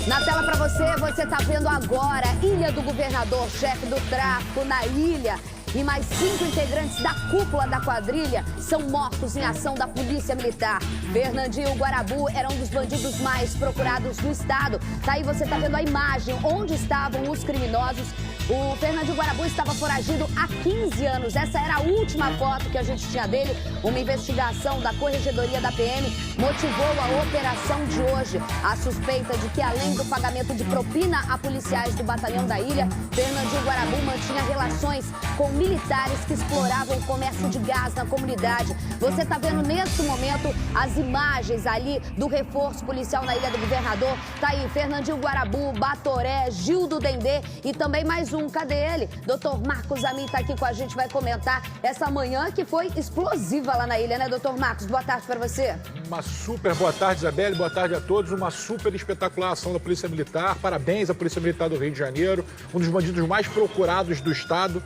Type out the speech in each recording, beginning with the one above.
Na tela para você tá vendo agora Ilha do Governador, chefe do tráfico na ilha. E mais 5 integrantes da cúpula da quadrilha são mortos em ação da Polícia Militar. Fernandinho Guarabu era um dos bandidos mais procurados do estado. Daí você tá vendo a imagem onde estavam os criminosos. O Fernandinho Guarabu estava foragido há 15 anos. Essa era a última foto que a gente tinha dele. Uma investigação da Corregedoria da PM motivou a operação de hoje. A suspeita de que, além do pagamento de propina a policiais do Batalhão da Ilha, Fernandinho Guarabu mantinha relações com militares que exploravam o comércio de gás na comunidade. Você está vendo nesse momento as imagens ali do reforço policial na Ilha do Governador. Tá aí Fernandinho Guarabu, Batoré, Gil do Dendê e também mais um. Cadê ele? Dr. Marcos Amin tá aqui com a gente, vai comentar essa manhã que foi explosiva lá na ilha, né, Dr. Marcos? Boa tarde para você. Uma super boa tarde, Isabelle. Boa tarde a todos. Uma super espetacular ação da Polícia Militar. Parabéns à Polícia Militar do Rio de Janeiro. Um dos bandidos mais procurados do estado.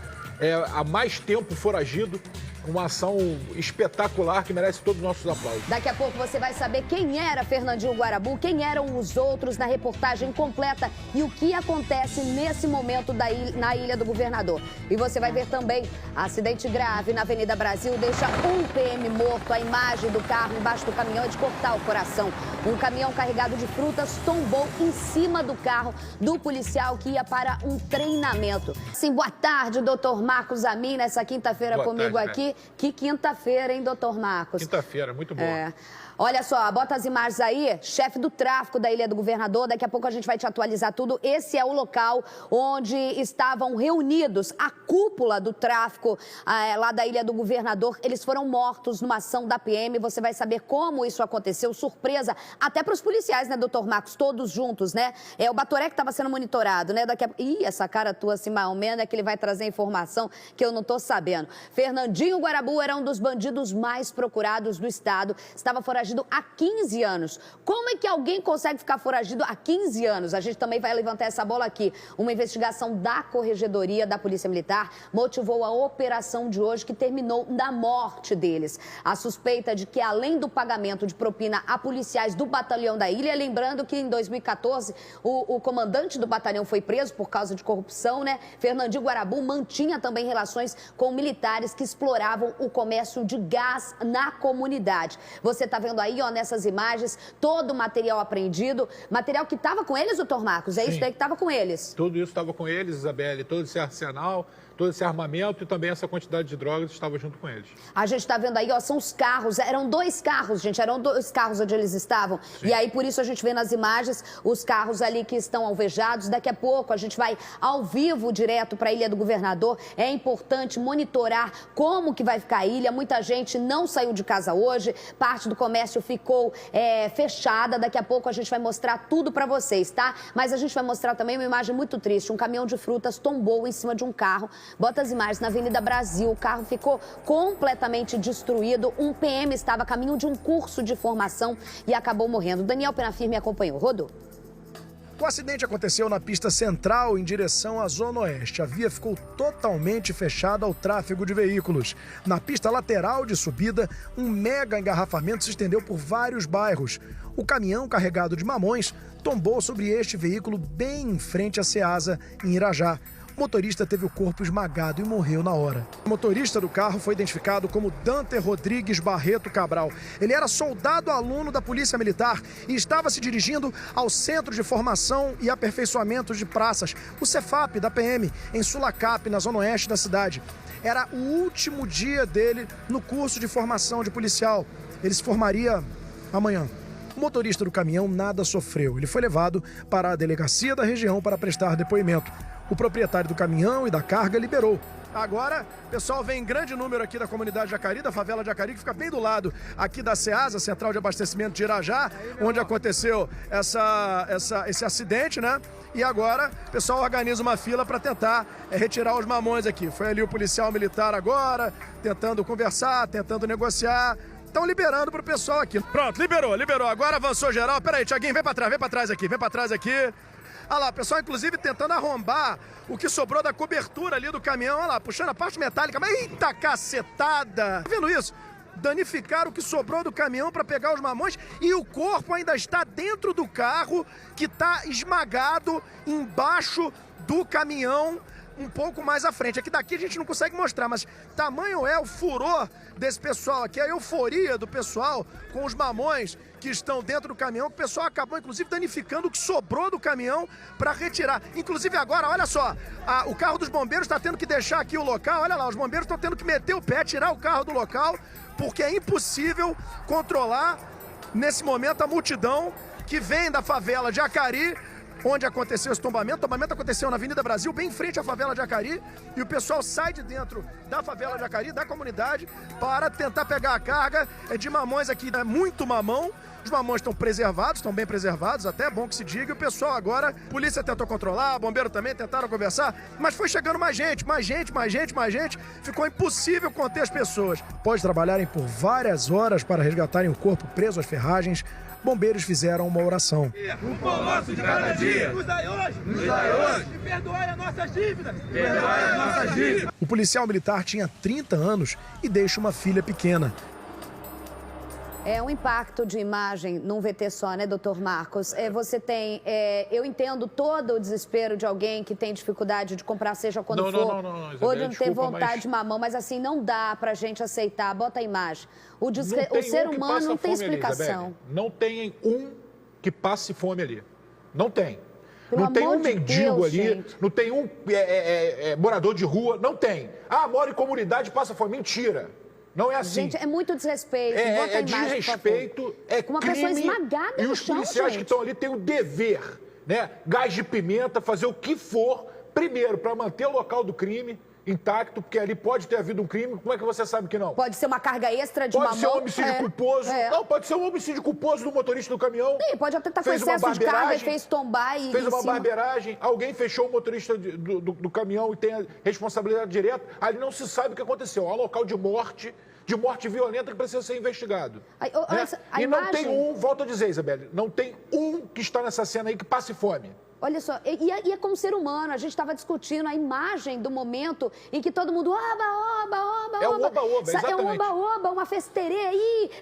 Há mais tempo foragido. Uma ação espetacular que merece todos os nossos aplausos. Daqui a pouco você vai saber quem era Fernandinho Guarabu, quem eram os outros na reportagem completa e o que acontece nesse momento na Ilha do Governador. E você vai ver também acidente grave na Avenida Brasil, deixa um PM morto. A imagem do carro embaixo do caminhão é de cortar o coração. Um caminhão carregado de frutas tombou em cima do carro do policial que ia para um treinamento. Sim, boa tarde, doutor Marcos Amin, nessa quinta-feira comigo aqui. Que quinta-feira, hein, doutor Marcos? Quinta-feira, muito boa. Olha só, bota as imagens aí, chefe do tráfico da Ilha do Governador, daqui a pouco a gente vai te atualizar tudo. Esse é o local onde estavam reunidos a cúpula do tráfico lá da Ilha do Governador. Eles foram mortos numa ação da PM, você vai saber como isso aconteceu, surpresa, até para os policiais, né, doutor Marcos, todos juntos, né? É o Batoré que estava sendo monitorado, né? Ih, essa cara tua assim, mais ou menos, é que ele vai trazer informação que eu não tô sabendo. Fernandinho Guarabu era um dos bandidos mais procurados do estado, estava foragido há 15 anos. Como é que alguém consegue ficar foragido há 15 anos? A gente também vai levantar essa bola aqui. Uma investigação da Corregedoria da Polícia Militar motivou a operação de hoje que terminou na morte deles. A suspeita de que, além do pagamento de propina a policiais do Batalhão da Ilha, lembrando que em 2014 o comandante do batalhão foi preso por causa de corrupção, né? Fernandinho Guarabu mantinha também relações com militares que exploravam o comércio de gás na comunidade. Você está vendo aí, ó, nessas imagens, todo o material apreendido, material que estava com eles, doutor Marcos, é Sim. Isso daí que estava com eles? Tudo isso estava com eles, Isabelle, todo esse arsenal, todo esse armamento e também essa quantidade de drogas estava junto com eles. A gente está vendo aí, ó, são os carros, eram 2 carros, gente, eram 2 carros onde eles estavam. Sim. E aí, por isso, a gente vê nas imagens os carros ali que estão alvejados. Daqui a pouco a gente vai ao vivo direto para a Ilha do Governador. É importante monitorar como que vai ficar a ilha. Muita gente não saiu de casa hoje, parte do comércio ficou fechada. Daqui a pouco a gente vai mostrar tudo para vocês, tá? Mas a gente vai mostrar também uma imagem muito triste. Um caminhão de frutas tombou em cima de um carro. Bota as imagens na Avenida Brasil. O carro ficou completamente destruído. Um PM estava a caminho de um curso de formação e acabou morrendo. Daniel Penafir me acompanhou. Rodou. O acidente aconteceu na pista central em direção à Zona Oeste. A via ficou totalmente fechada ao tráfego de veículos. Na pista lateral de subida, um mega engarrafamento se estendeu por vários bairros. O caminhão carregado de mamões tombou sobre este veículo bem em frente à Ceasa, em Irajá. O motorista teve o corpo esmagado e morreu na hora. O motorista do carro foi identificado como Dante Rodrigues Barreto Cabral. Ele era soldado aluno da Polícia Militar e estava se dirigindo ao Centro de Formação e Aperfeiçoamento de Praças, o Cefap da PM, em Sulacap, na zona oeste da cidade. Era o último dia dele no curso de formação de policial. Ele se formaria amanhã. O motorista do caminhão nada sofreu. Ele foi levado para a delegacia da região para prestar depoimento. O proprietário do caminhão e da carga liberou. Agora, pessoal, vem em grande número aqui da comunidade Jacari, da favela Jacari, que fica bem do lado aqui da Ceasa, Central de Abastecimento de Irajá, onde aconteceu esse acidente, né? E agora o pessoal organiza uma fila para tentar retirar os mamões aqui. Foi ali o policial militar agora, tentando conversar, tentando negociar. Estão liberando pro pessoal aqui. Pronto, liberou. Agora avançou geral. Peraí, Tiaguinho, vem pra trás aqui. Olha lá, o pessoal inclusive tentando arrombar o que sobrou da cobertura ali do caminhão. Olha lá, puxando a parte metálica. Mas eita cacetada! Tá vendo isso? danificaram o que sobrou do caminhão para pegar os mamões e o corpo ainda está dentro do carro, que está esmagado embaixo do caminhão, um pouco mais à frente. Aqui daqui a gente não consegue mostrar, mas tamanho é o furor desse pessoal aqui, a euforia do pessoal com os mamões que estão dentro do caminhão, que o pessoal acabou, inclusive, danificando o que sobrou do caminhão para retirar. Inclusive agora, olha só, o carro dos bombeiros está tendo que deixar aqui o local, olha lá, os bombeiros estão tendo que meter o pé, tirar o carro do local, porque é impossível controlar, nesse momento, a multidão que vem da favela de Acari, onde aconteceu esse tombamento. O tombamento aconteceu na Avenida Brasil, bem em frente à favela de Acari, e o pessoal sai de dentro da favela de Acari, da comunidade, para tentar pegar a carga de mamões aqui. É muito mamão, os mamões estão preservados, estão bem preservados, até é bom que se diga, e o pessoal agora, a polícia tentou controlar, bombeiro também tentaram conversar, mas foi chegando mais gente, ficou impossível conter as pessoas. Após trabalharem por várias horas para resgatarem o corpo preso às ferragens, bombeiros fizeram uma oração. O pão nosso de cada dia, nos dai hoje, e perdoai as nossas dívidas, O policial militar tinha 30 anos e deixa uma filha pequena. É um impacto de imagem num VT só, né, doutor Marcos? Você tem... eu entendo todo o desespero de alguém que tem dificuldade de comprar, seja quando for. Não, ou de não ter vontade de mamão, mas assim, não dá pra gente aceitar. Bota a imagem. O ser humano não tem explicação. Não tem um que passe fome ali. Não tem. Pelo não tem amor um de mendigo Deus, ali, gente. não tem um morador de rua, não tem. mora em comunidade, passa fome. Mentira. Não é assim. Gente, é muito desrespeito. Bota a imagem, desrespeito, é uma crime. Pessoa esmagada e no os chão, policiais gente. que estão ali têm o dever, né? Gás de pimenta, fazer o que for, primeiro, para manter o local do crime intacto, porque ali pode ter havido um crime. Como é que você sabe que não? Pode ser uma carga extra de mamão. Pode ser um homicídio culposo. Não, pode ser um homicídio culposo do motorista do caminhão. Sim, pode até estar com excesso de carga e fez tombar e... Fez uma barbeiragem, alguém fechou o motorista do caminhão e tem a responsabilidade direta. Ali não se sabe o que aconteceu. É um local de morte violenta que precisa ser investigado. E não tem um, volto a dizer, Isabelle, não tem um que está nessa cena aí que passe fome. Olha só, e é como ser humano, a gente estava discutindo a imagem do momento em que todo mundo oba. É o oba-oba, exatamente. É um oba-oba, uma festeira,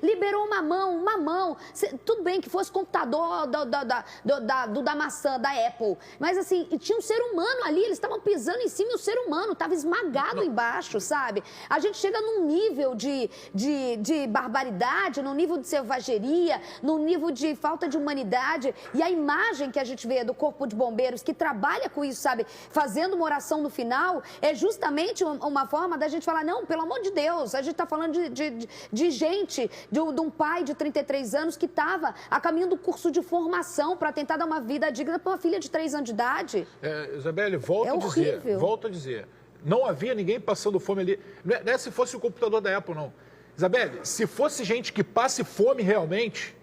liberou um mamão. Tudo bem que fosse computador da maçã, da Apple, mas assim, tinha um ser humano ali, eles estavam pisando em cima e o ser humano estava esmagado embaixo, sabe? A gente chega num nível de barbaridade, num nível de selvageria, num nível de falta de humanidade, e a imagem que a gente vê do corpo de bombeiros que trabalha com isso, sabe, fazendo uma oração no final, é justamente uma forma da gente falar, não, pelo amor de Deus, a gente está falando de gente, de um pai de 33 anos que estava a caminho do curso de formação para tentar dar uma vida digna para uma filha de 3 anos de idade. Isabelle, volto a dizer, não havia ninguém passando fome ali, não é se fosse o computador da Apple, não. Isabelle, se fosse gente que passe fome realmente,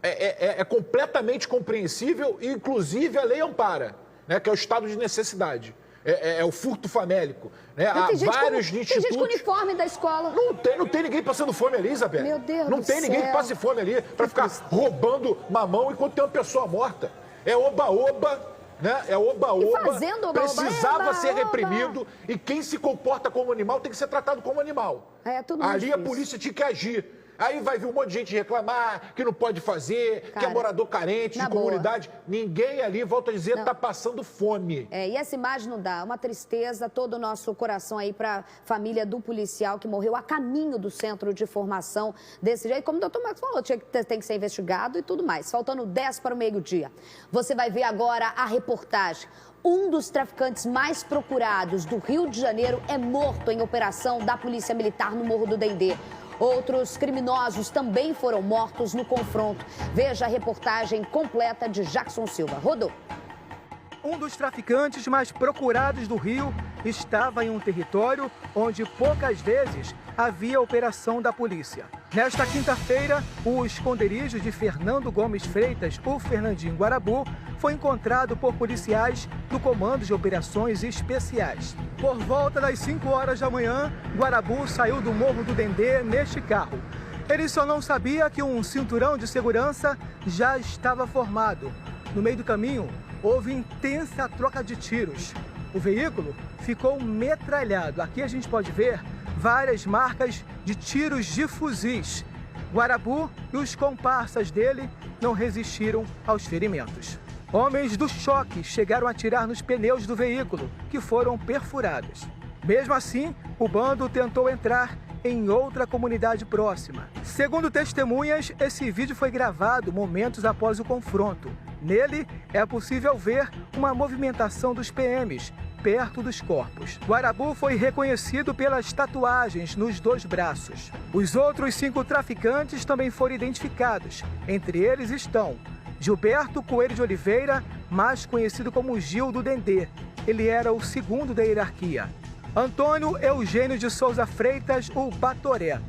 é completamente compreensível e, inclusive, a lei ampara, né, que é o estado de necessidade. É o furto famélico. Né? Há vários institutos... Tem gente com uniforme da escola. Não tem ninguém passando fome ali, Isabelle. Meu Deus Não tem ninguém que passe fome ali para ficar roubando mamão enquanto tem uma pessoa morta. É oba-oba, né? É oba-oba. Precisava ser reprimido e quem se comporta como animal tem que ser tratado como animal. Ali a polícia tinha que agir. Aí vai vir um monte de gente reclamar que não pode fazer, que é morador carente de comunidade. Ninguém ali, volto a dizer, está passando fome. E essa imagem não dá. Uma tristeza, todo o nosso coração aí para a família do policial que morreu a caminho do centro de formação desse jeito. Como o doutor Marcos falou, tem que ser investigado e tudo mais. Faltando 10 para o meio-dia. Você vai ver agora a reportagem. Um dos traficantes mais procurados do Rio de Janeiro é morto em operação da Polícia Militar no Morro do Dendê. Outros criminosos também foram mortos no confronto. Veja a reportagem completa de Jackson Silva. Rodou. Um dos traficantes mais procurados do Rio estava em um território onde poucas vezes havia operação da polícia. Nesta quinta-feira, o esconderijo de Fernando Gomes Freitas, o Fernandinho Guarabu, foi encontrado por policiais do Comando de Operações Especiais. Por volta das 5 horas da manhã, Guarabu saiu do Morro do Dendê neste carro. Ele só não sabia que um cinturão de segurança já estava formado. No meio do caminho, houve intensa troca de tiros. O veículo ficou metralhado. Aqui a gente pode ver várias marcas de tiros de fuzis. Guarabu e os comparsas dele não resistiram aos ferimentos. Homens do choque chegaram a atirar nos pneus do veículo, que foram perfurados. Mesmo assim, o bando tentou entrar em outra comunidade próxima. Segundo testemunhas, esse vídeo foi gravado momentos após o confronto. Nele, é possível ver uma movimentação dos PMs perto dos corpos. Guarabu foi reconhecido pelas tatuagens nos 2 braços. Os outros 5 traficantes também foram identificados. Entre eles estão Gilberto Coelho de Oliveira, mais conhecido como Gil do Dendê. Ele era o segundo da hierarquia. Antônio Eugênio de Souza Freitas, o Batoré.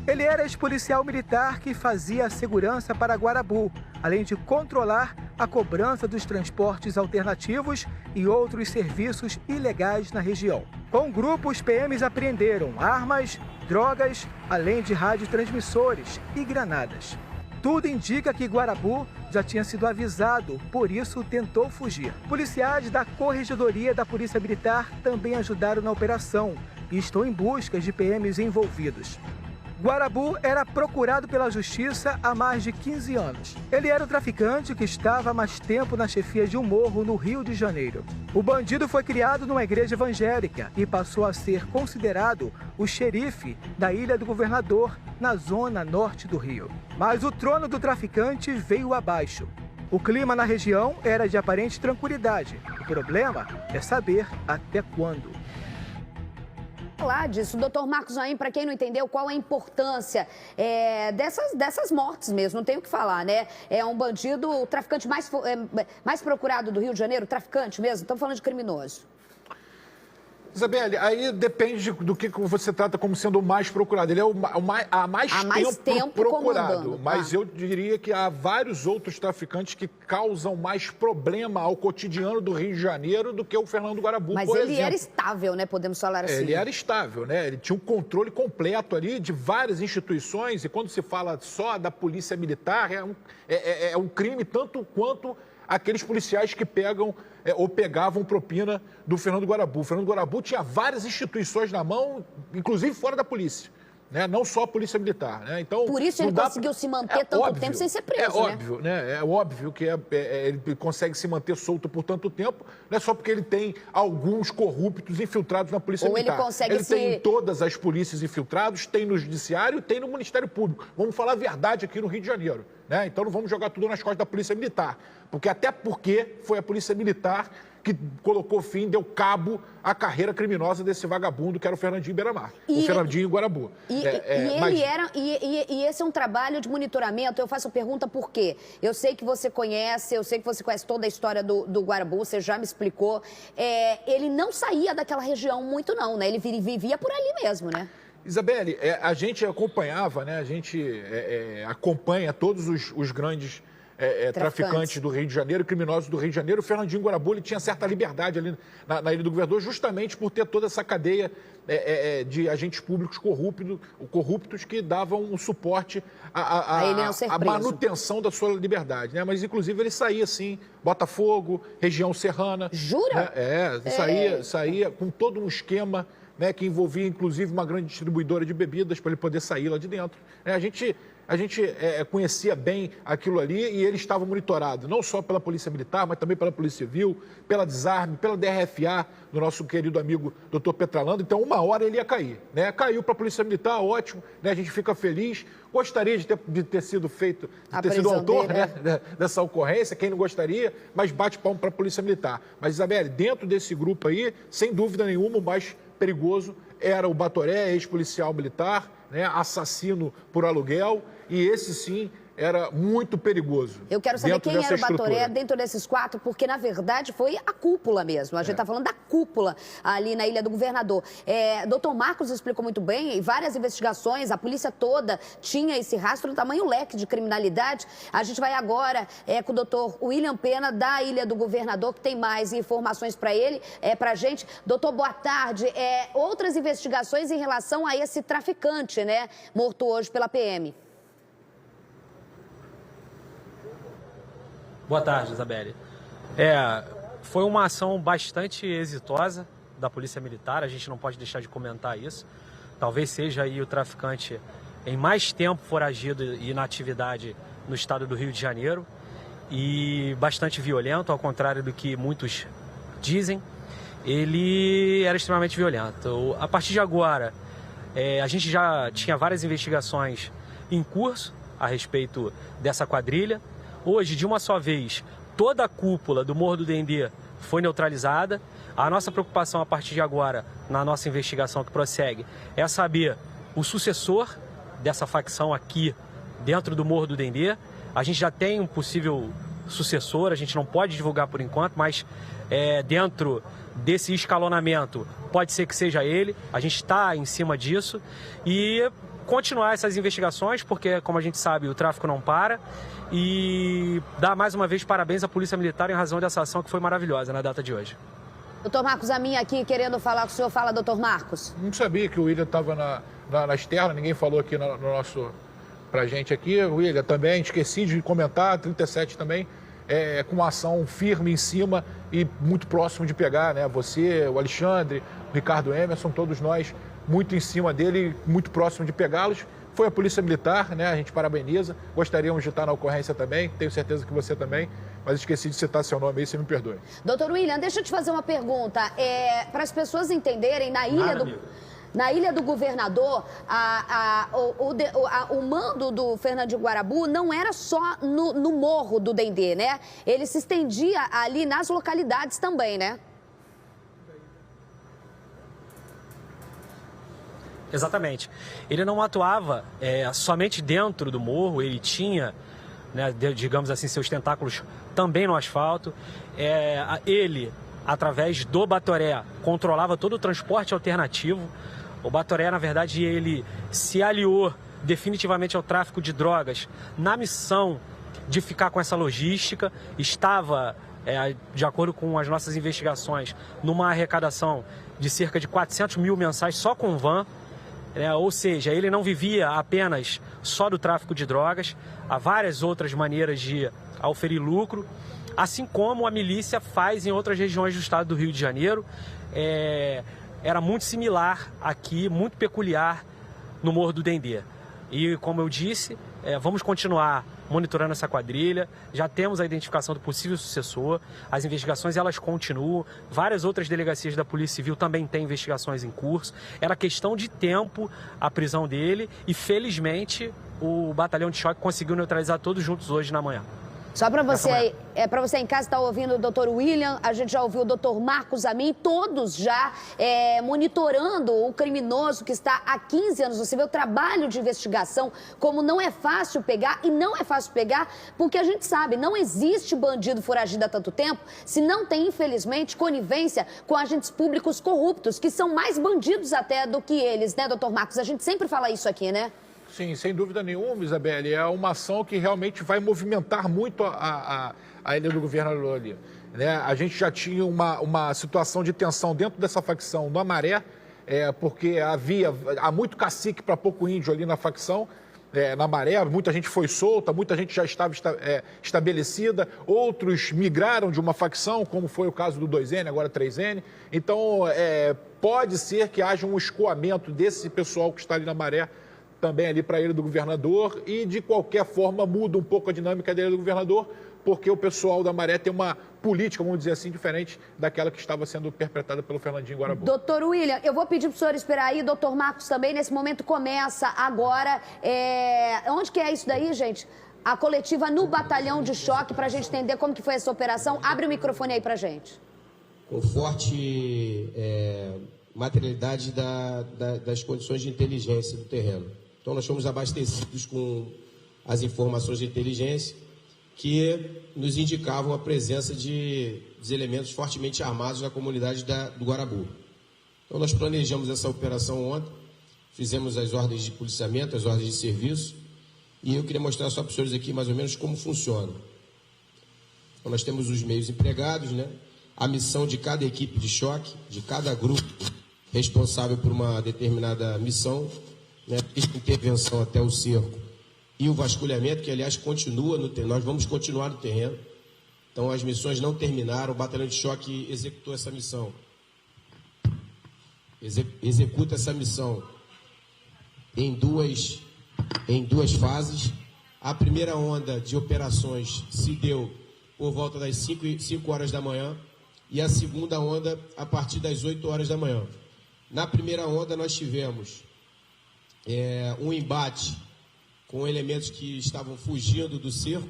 Ele era ex-policial militar que fazia a segurança para Guarabu, além de controlar a cobrança dos transportes alternativos e outros serviços ilegais na região. Com o grupo, os PMs apreenderam armas, drogas, além de radiotransmissores e granadas. Tudo indica que Guarabu já tinha sido avisado, por isso tentou fugir. Policiais da Corregedoria da Polícia Militar também ajudaram na operação e estão em busca de PMs envolvidos. Guarabu era procurado pela justiça há mais de 15 anos. Ele era o traficante que estava há mais tempo na chefia de um morro no Rio de Janeiro. O bandido foi criado numa igreja evangélica e passou a ser considerado o xerife da Ilha do Governador, na zona norte do Rio. Mas o trono do traficante veio abaixo. O clima na região era de aparente tranquilidade. O problema é saber até quando. Falar disso, doutor Marcos Naim, para quem não entendeu qual a importância dessas mortes mesmo, não tem o que falar, né? É um bandido, o traficante mais procurado do Rio de Janeiro, traficante mesmo, estamos falando de criminoso. Isabelle, aí depende do que você trata como sendo o mais procurado. Ele é há mais tempo procurado. Mas eu diria que há vários outros traficantes que causam mais problema ao cotidiano do Rio de Janeiro do que o Fernando Guarabu, mas por ele exemplo. Era estável, né? Podemos falar assim. Ele era estável, né? Ele tinha um controle completo ali de várias instituições. E quando se fala só da polícia militar, é um crime tanto quanto aqueles policiais que pegam ou pegavam propina do Fernando Guarabu. O Fernando Guarabu tinha várias instituições na mão, inclusive fora da polícia, né? Não só a polícia militar, né? Então, por isso ele conseguiu se manter tanto tempo sem ser preso, óbvio, né? É óbvio que ele consegue se manter solto por tanto tempo, não é só porque ele tem alguns corruptos infiltrados na polícia militar. Ele tem em todas as polícias infiltrados, tem no judiciário, tem no Ministério Público. Vamos falar a verdade aqui no Rio de Janeiro, né? Então não vamos jogar tudo nas costas da polícia militar, até porque foi a polícia militar que colocou fim, deu cabo à carreira criminosa desse vagabundo que era o Fernandinho Beiramar, o Fernandinho Guarabu. E esse é um trabalho de monitoramento. Eu faço a pergunta por quê? Eu sei que você conhece toda a história do Guarabu, você já me explicou. Ele não saía daquela região muito não, né? Ele vivia por ali mesmo, né? Isabelle, a gente acompanhava, né? A gente acompanha todos os grandes traficantes do Rio de Janeiro, criminosos do Rio de Janeiro. O Fernandinho Guarabu ele tinha certa liberdade ali na Ilha do Governador, justamente por ter toda essa cadeia de agentes públicos corruptos que davam um suporte à manutenção da sua liberdade, né? Mas, inclusive, ele saía, assim, Botafogo, região serrana. Jura? Saía com todo um esquema, né, que envolvia, inclusive, uma grande distribuidora de bebidas para ele poder sair lá de dentro. A gente conhecia bem aquilo ali e ele estava monitorado, não só pela Polícia Militar, mas também pela Polícia Civil, pela Desarme, pela DRFA, do nosso querido amigo Dr. Petralando. Então, uma hora ele ia cair, né? Caiu para a Polícia Militar, ótimo, né? A gente fica feliz. Gostaria de ter sido autor dessa ocorrência, quem não gostaria, mas bate palmo para a Polícia Militar. Mas, Isabelle, dentro desse grupo aí, sem dúvida nenhuma, o mais perigoso era o Batoré, ex-policial militar, né, assassino por aluguel, e esse sim era muito perigoso. Eu quero saber quem era o Batoré dentro desses 4, porque, na verdade, foi a cúpula mesmo. A gente está falando da cúpula ali na Ilha do Governador. Doutor Marcos explicou muito bem, várias investigações, a polícia toda tinha esse rastro, tamanho leque de criminalidade. A gente vai agora com o doutor William Pena, da Ilha do Governador, que tem mais informações para ele, para a gente. Doutor, boa tarde. Outras investigações em relação a esse traficante, né, morto hoje pela PM. Boa tarde, Isabelle. Foi uma ação bastante exitosa da Polícia Militar, a gente não pode deixar de comentar isso. talvez seja aí o traficante em mais tempo foragido e na atividade no estado do Rio de Janeiro, e bastante violento, ao contrário do que muitos dizem. Ele era extremamente violento. A partir de agora, a gente já tinha várias investigações em curso a respeito dessa quadrilha. Hoje, de uma só vez, toda a cúpula do Morro do Dendê foi neutralizada. A nossa preocupação a partir de agora, na nossa investigação que prossegue, é saber o sucessor dessa facção aqui dentro do Morro do Dendê. A gente já tem um possível sucessor, a gente não pode divulgar por enquanto, mas dentro desse escalonamento pode ser que seja ele. A gente está em cima disso e continuar essas investigações, porque, como a gente sabe, o tráfico não para. E dar mais uma vez parabéns à Polícia Militar em razão dessa ação que foi maravilhosa na data de hoje. Doutor Marcos Amin aqui querendo falar com o senhor. Fala, doutor Marcos. Não sabia que o William estava na externa, ninguém falou aqui no nosso... pra gente aqui. William, também esqueci de comentar, 37 também, com uma ação firme em cima e muito próximo de pegar, né? Você, o Alexandre, o Ricardo Emerson, todos nós muito em cima dele, muito próximo de pegá-los. Foi a Polícia Militar, né? A gente parabeniza. Gostaríamos de estar na ocorrência também, tenho certeza que você também, mas esqueci de citar seu nome aí, você me perdoe. Doutor William, deixa eu te fazer uma pergunta. Para as pessoas entenderem, na Ilha do Governador, o mando do Fernandinho Guarabu não era só no Morro do Dendê, né? Ele se estendia ali nas localidades também, né? Exatamente. Ele não atuava somente dentro do morro, ele tinha, né, digamos assim, seus tentáculos também no asfalto. Ele, através do Batoré, controlava todo o transporte alternativo. O Batoré, na verdade, ele se aliou definitivamente ao tráfico de drogas na missão de ficar com essa logística. Estava, de acordo com as nossas investigações, numa arrecadação de cerca de 400 mil mensais só com van. Ou seja, ele não vivia apenas só do tráfico de drogas, há várias outras maneiras de auferir lucro, assim como a milícia faz em outras regiões do estado do Rio de Janeiro. Era muito similar aqui, muito peculiar no Morro do Dendê. E, como eu disse, vamos continuar monitorando essa quadrilha, já temos a identificação do possível sucessor, as investigações elas continuam, várias outras delegacias da Polícia Civil também têm investigações em curso. Era questão de tempo a prisão dele e, felizmente, o batalhão de choque conseguiu neutralizar todos juntos hoje na manhã. Só para você aí, para você em casa estar ouvindo o doutor William, a gente já ouviu o doutor Marcos Amin, todos já monitorando o criminoso que está há 15 anos. Você vê o trabalho de investigação, como não é fácil pegar, e não é fácil pegar porque a gente sabe, não existe bandido foragido há tanto tempo se não tem, infelizmente, conivência com agentes públicos corruptos, que são mais bandidos até do que eles, né, doutor Marcos? A gente sempre fala isso aqui, né? Sim, sem dúvida nenhuma, Isabelle. É uma ação que realmente vai movimentar muito a Ilha do Governador ali, né? A gente já tinha uma situação de tensão dentro dessa facção no Amaré, porque há muito cacique para pouco índio ali na facção, na Maré. Muita gente foi solta, muita gente já estava estabelecida, outros migraram de uma facção, como foi o caso do 2N, agora 3N. Então, pode ser que haja um escoamento desse pessoal que está ali na Maré também ali para a Ilha do Governador, e de qualquer forma muda um pouco a dinâmica da Ilha do Governador, porque o pessoal da Maré tem uma política, vamos dizer assim, diferente daquela que estava sendo perpetrada pelo Fernandinho Guarabu. Doutor William, eu vou pedir para o senhor esperar aí, doutor Marcos também, nesse momento começa agora, onde que é isso daí, gente? A coletiva no batalhão de choque, para a gente entender como que foi essa operação. Abre o microfone aí para a gente. Com forte materialidade das condições de inteligência do terreno. Então, nós fomos abastecidos com as informações de inteligência que nos indicavam a presença de elementos fortemente armados na comunidade do Guarabu. Então, nós planejamos essa operação ontem, fizemos as ordens de policiamento, as ordens de serviço, e eu queria mostrar só para os senhores aqui mais ou menos como funciona. Então, nós temos os meios empregados, né? A missão de cada equipe de choque, de cada grupo responsável por uma determinada missão, né, desde a intervenção até o cerco e o vasculhamento, que aliás continua no terreno. Nós vamos continuar no terreno. Então as missões não terminaram, o batalhão de choque executou essa missão. Executa essa missão em duas fases. A primeira onda de operações se deu por volta das 5 horas da manhã e a segunda onda a partir das 8 horas da manhã. Na primeira onda nós tivemos um embate com elementos que estavam fugindo do cerco,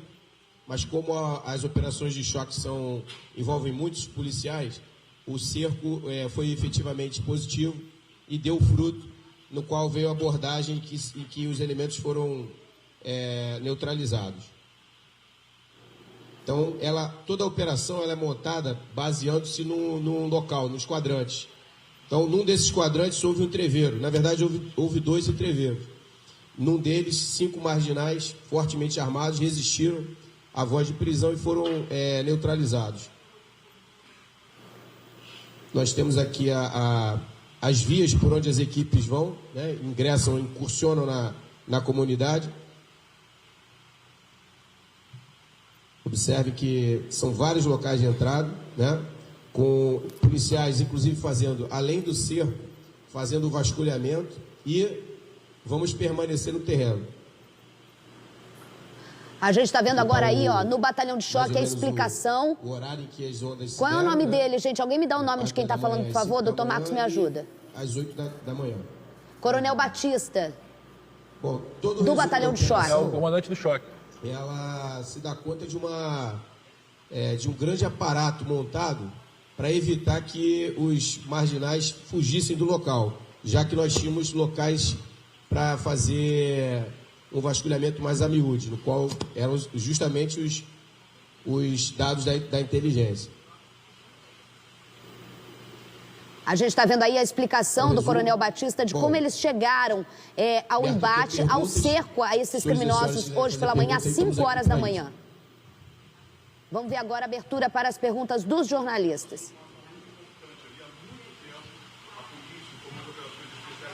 mas como as operações de choque envolvem muitos policiais, o cerco foi efetivamente positivo e deu fruto, no qual veio a abordagem em que os elementos foram neutralizados. Então, toda a operação ela é montada baseando-se num local, nos quadrantes. Então, num desses quadrantes houve um treveiro. Na verdade, houve 2 entreveiros. Num deles, 5 marginais fortemente armados resistiram à voz de prisão e foram neutralizados. Nós temos aqui as vias por onde as equipes vão, né, ingressam, incursionam na comunidade. Observe que são vários locais de entrada, né, com policiais, inclusive, fazendo, além do cerco, fazendo o vasculhamento, e vamos permanecer no terreno. A gente está vendo agora aí, ó, no batalhão de choque, a explicação. O horário em que as ondas Qual é o nome dele, gente? Alguém me dá o nome de quem está falando, por favor? Doutor Marcos, me ajuda. Às 8 da manhã. Coronel Batista, Bom, do batalhão de choque. É o comandante do choque. Ela se dá conta de um grande aparato montado para evitar que os marginais fugissem do local, já que nós tínhamos locais para fazer um vasculhamento mais a miúde, no qual eram justamente os dados da inteligência. A gente está vendo aí a explicação do Coronel Batista de como eles chegaram ao embate, ao cerco a esses criminosos hoje pela manhã, às 5 horas da manhã. Vamos ver agora a abertura para as perguntas dos jornalistas.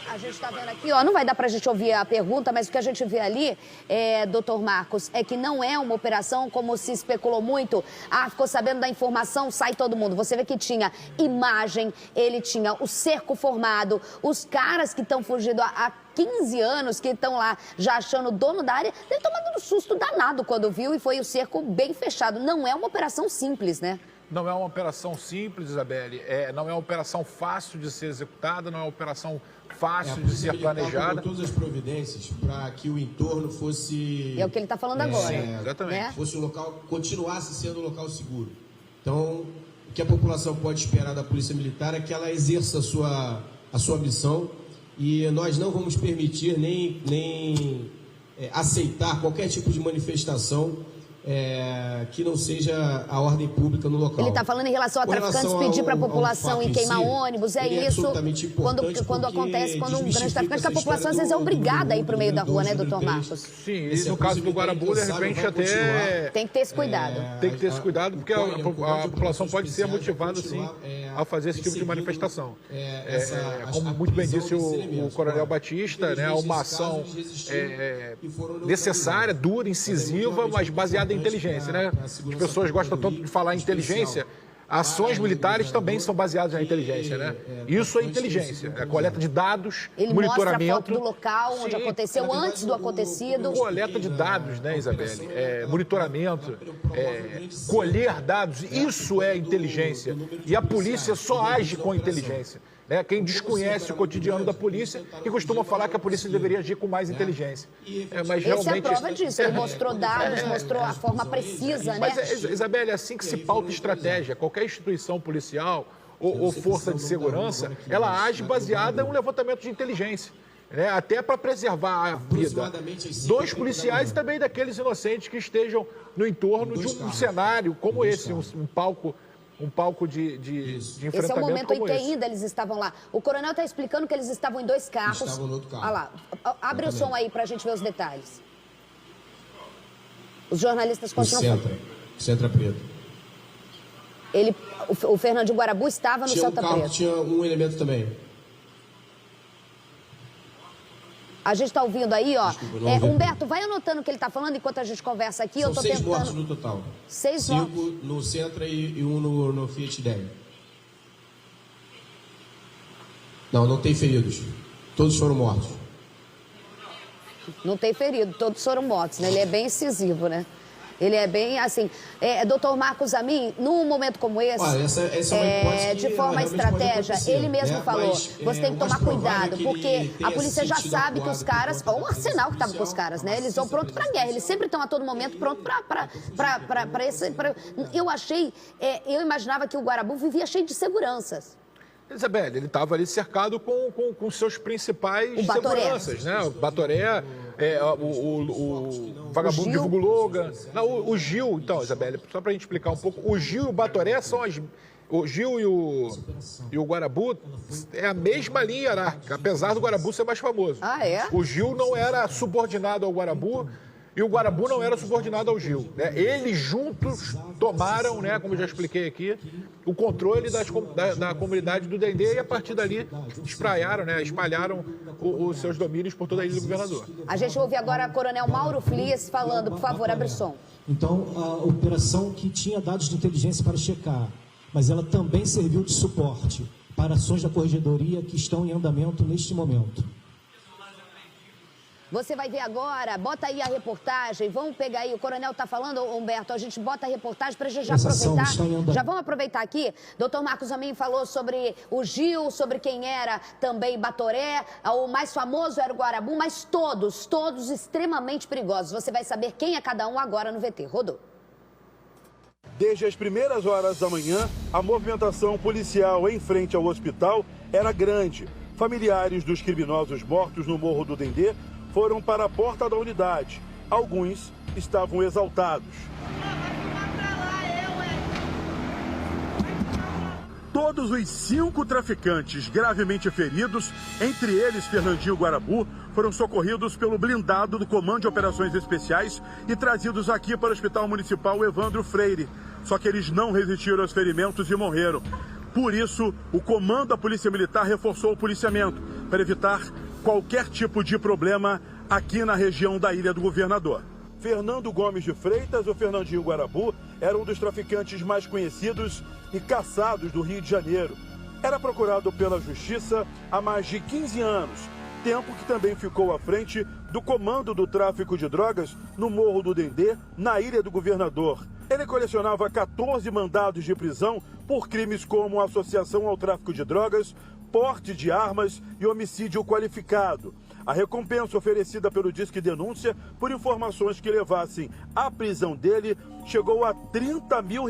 A gente está vendo aqui, ó, não vai dar para a gente ouvir a pergunta, mas o que a gente vê ali, doutor Marcos, é que não é uma operação como se especulou muito. Ficou sabendo da informação, sai todo mundo. Você vê que tinha imagem, ele tinha o cerco formado, os caras que estão fugindo há 15 anos, que estão lá já achando o dono da área, ele tomando um susto danado quando viu e foi o cerco bem fechado. Não é uma operação simples, né? Não é uma operação simples, Isabelle, não é uma operação fácil de ser executada, não é uma operação fácil de ser planejada. Todas as providências para que o entorno fosse... É o que ele está falando agora. Sim, exatamente. Né? Fosse um local, continuasse sendo um local seguro. Então, o que a população pode esperar da Polícia Militar é que ela exerça a sua missão, e nós não vamos permitir nem aceitar qualquer tipo de manifestação que não seja a ordem pública no local. Ele está falando em relação a traficantes pedir para a população ir queimar ônibus, isso. Quando acontece, quando um grande traficante, a população às vezes é obrigada a ir para o meio da rua, né, doutor Marcos? Sim, e no caso do Guarabu, de repente até... Tem que ter esse cuidado. Tem que ter esse cuidado, porque a população pode ser motivada, sim, a fazer esse tipo de manifestação. Como muito bem disse o Coronel Batista, né, uma ação necessária, dura, incisiva, mas baseada em inteligência, né? As pessoas gostam tanto de falar em inteligência. Ações militares também são baseadas na inteligência, né? Isso é inteligência, é coleta de dados, ele monitoramento. Mostra a foto do local onde aconteceu, antes do acontecido. Coleta de dados, né, Isabelle? Monitoramento, colher dados, isso é inteligência. E a polícia só age com inteligência. Quem desconhece o cotidiano da polícia e costuma falar que a polícia deveria agir com mais inteligência. Mas realmente... Essa é a prova disso, ele mostrou dados, mostrou a forma precisa, né? Mas, Isabelle, é assim que se pauta estratégia. Qualquer instituição policial ou força de segurança, ela age baseada em um levantamento de inteligência. Até para preservar a vida dos policiais e também daqueles inocentes que estejam no entorno de um cenário como esse, um palco de enfrentamento. Esse é o momento como em que esse. ainda eles estavam lá. O coronel está explicando que eles estavam em 2 carros. Estavam no outro carro. Olha lá, abre o som aí para a gente ver os detalhes. Os jornalistas continuam. Centra Preto. O Fernandinho Guarabu estava no Centra Preto. Tinha um elemento também. A gente está ouvindo aí, ó. Desculpa, Humberto, vai anotando o que ele está falando enquanto a gente conversa aqui. São eu tô 6 tentando... mortos no total. 6 mortos. 5 no Centra e 1 no Fiat Deli. Não tem feridos. Todos foram mortos. Não tem ferido, todos foram mortos, né? Ele é bem incisivo, né? Ele é bem, assim... doutor Marcos Amin, num momento como esse, Olha, essa é uma hipótese de que forma realmente pode estratégia, acontecer, ele mesmo né? falou, Mas, você tem que tomar cuidado, que porque ele a tenha polícia já sentido sabe que acuado os caras... por conta Ou o da arsenal que estava com os policial, caras, né? Eles vão pronto pra guerra, eles sempre estão a todo momento pronto pra esse... Eu imaginava que o Guarabu vivia cheio de seguranças. Isabelle, ele estava ali cercado com seus principais seguranças, né? O Batoré, o vagabundo de Vuguloga. Não, o Gil, então, Isabelle, só para a gente explicar um pouco, o Gil e o Batoré são o Gil e o Guarabu é a mesma linha hierárquica, apesar do Guarabu ser mais famoso. Ah, é? O Gil não era subordinado ao Guarabu e o Guarabu não era subordinado ao Gil, né? Eles juntos tomaram, né, como eu já expliquei aqui, o controle da comunidade do Dendê e a partir dali espraiaram, né, espalharam os seus domínios por toda a ilha do governador. A gente ouve agora o coronel Mauro Flies falando, por favor, abre o som. Então, a operação que tinha dados de inteligência para checar, mas ela também serviu de suporte para ações da corregedoria que estão em andamento neste momento. Você vai ver agora, bota aí a reportagem, vamos pegar aí, o coronel está falando, Humberto, a gente bota a reportagem para a gente já aproveitar. Já vamos aproveitar aqui, doutor Marcos Amin falou sobre o Gil, sobre quem era também Batoré, o mais famoso era o Guarabu, mas todos extremamente perigosos. Você vai saber quem é cada um agora no VT. Rodou. Desde as primeiras horas da manhã, a movimentação policial em frente ao hospital era grande. Familiares dos criminosos mortos no Morro do Dendê foram para a porta da unidade. Alguns estavam exaltados. Todos os 5 traficantes gravemente feridos, entre eles Fernandinho Guarabu, foram socorridos pelo blindado do Comando de Operações Especiais e trazidos aqui para o Hospital Municipal Evandro Freire. Só que eles não resistiram aos ferimentos e morreram. Por isso, o comando da Polícia Militar reforçou o policiamento para evitar qualquer tipo de problema aqui na região da Ilha do Governador. Fernando Gomes de Freitas, o Fernandinho Guarabu, era um dos traficantes mais conhecidos e caçados do Rio de Janeiro. Era procurado pela Justiça há mais de 15 anos, tempo que também ficou à frente do comando do tráfico de drogas no Morro do Dendê, na Ilha do Governador. Ele colecionava 14 mandados de prisão por crimes como associação ao tráfico de drogas, porte de armas e homicídio qualificado. A recompensa oferecida pelo Disque Denúncia por informações que levassem à prisão dele chegou a R$30 mil,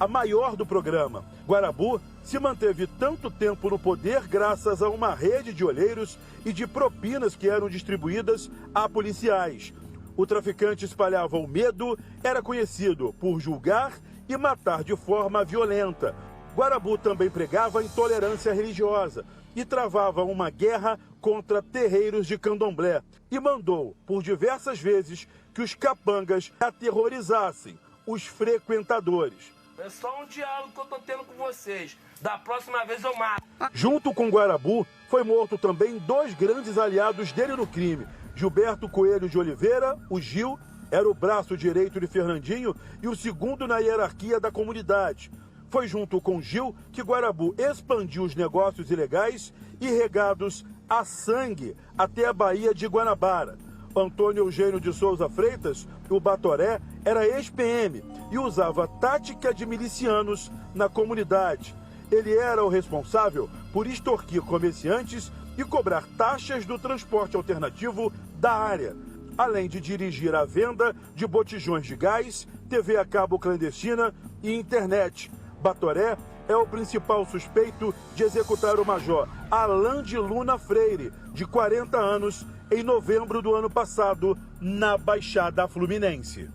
a maior do programa. Guarabu se manteve tanto tempo no poder graças a uma rede de olheiros e de propinas que eram distribuídas a policiais. O traficante espalhava o medo, era conhecido por julgar e matar de forma violenta. Guarabu também pregava intolerância religiosa e travava uma guerra contra terreiros de candomblé e mandou, por diversas vezes, que os capangas aterrorizassem os frequentadores. É só um diálogo que eu tô tendo com vocês. Da próxima vez eu mato. Junto com Guarabu, foi morto também 2 grandes aliados dele no crime. Gilberto Coelho de Oliveira, o Gil, era o braço direito de Fernandinho e o segundo na hierarquia da comunidade. Foi junto com Gil que Guarabu expandiu os negócios ilegais e regados a sangue até a Baía de Guanabara. Antônio Eugênio de Souza Freitas, o Batoré, era ex-PM e usava tática de milicianos na comunidade. Ele era o responsável por extorquir comerciantes e cobrar taxas do transporte alternativo da área, além de dirigir a venda de botijões de gás, TV a cabo clandestina e internet. Batoré é o principal suspeito de executar o major Alain de Luna Freire, de 40 anos, em novembro do ano passado, na Baixada Fluminense.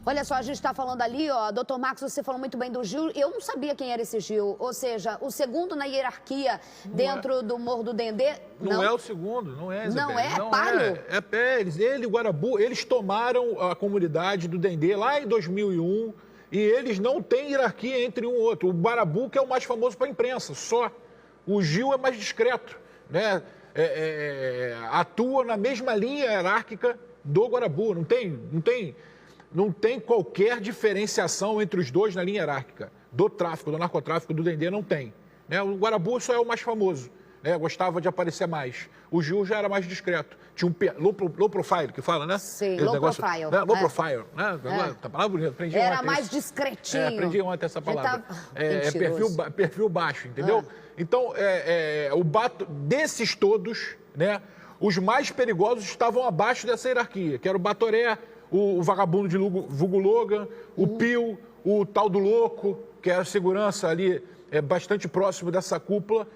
Olha só, a gente está falando ali, ó, doutor Marcos, você falou muito bem do Gil. Eu não sabia quem era esse Gil. Ou seja, o segundo na hierarquia dentro do Morro do Dendê. Não é o segundo, não é, Isabelle. Não é? Não páreo? Ele e o Guarabu, eles tomaram a comunidade do Dendê lá em 2001 e eles não têm hierarquia entre um e outro. O Guarabu, que é o mais famoso para a imprensa, só. O Gil é mais discreto, né? Atua na mesma linha hierárquica do Guarabu. Não tem qualquer diferenciação entre os dois na linha hierárquica. Do tráfico, do narcotráfico, do Dendê, não tem. Né? O Guarabu só é o mais famoso. né, gostava de aparecer mais. O Gil já era mais discreto. Tinha um low profile, que fala, né? Sim, low profile. Né? Low profile, né? Tá palavra bonita, aprendi era ontem. Mais discretinho. Aprendi ontem essa palavra. Tá... perfil baixo, entendeu? Então, desses todos, né, os mais perigosos estavam abaixo dessa hierarquia, que era o Batoré, o vagabundo de vulgo Logan, o Pio, o tal do Louco, que era segurança ali bastante próximo dessa cúpula.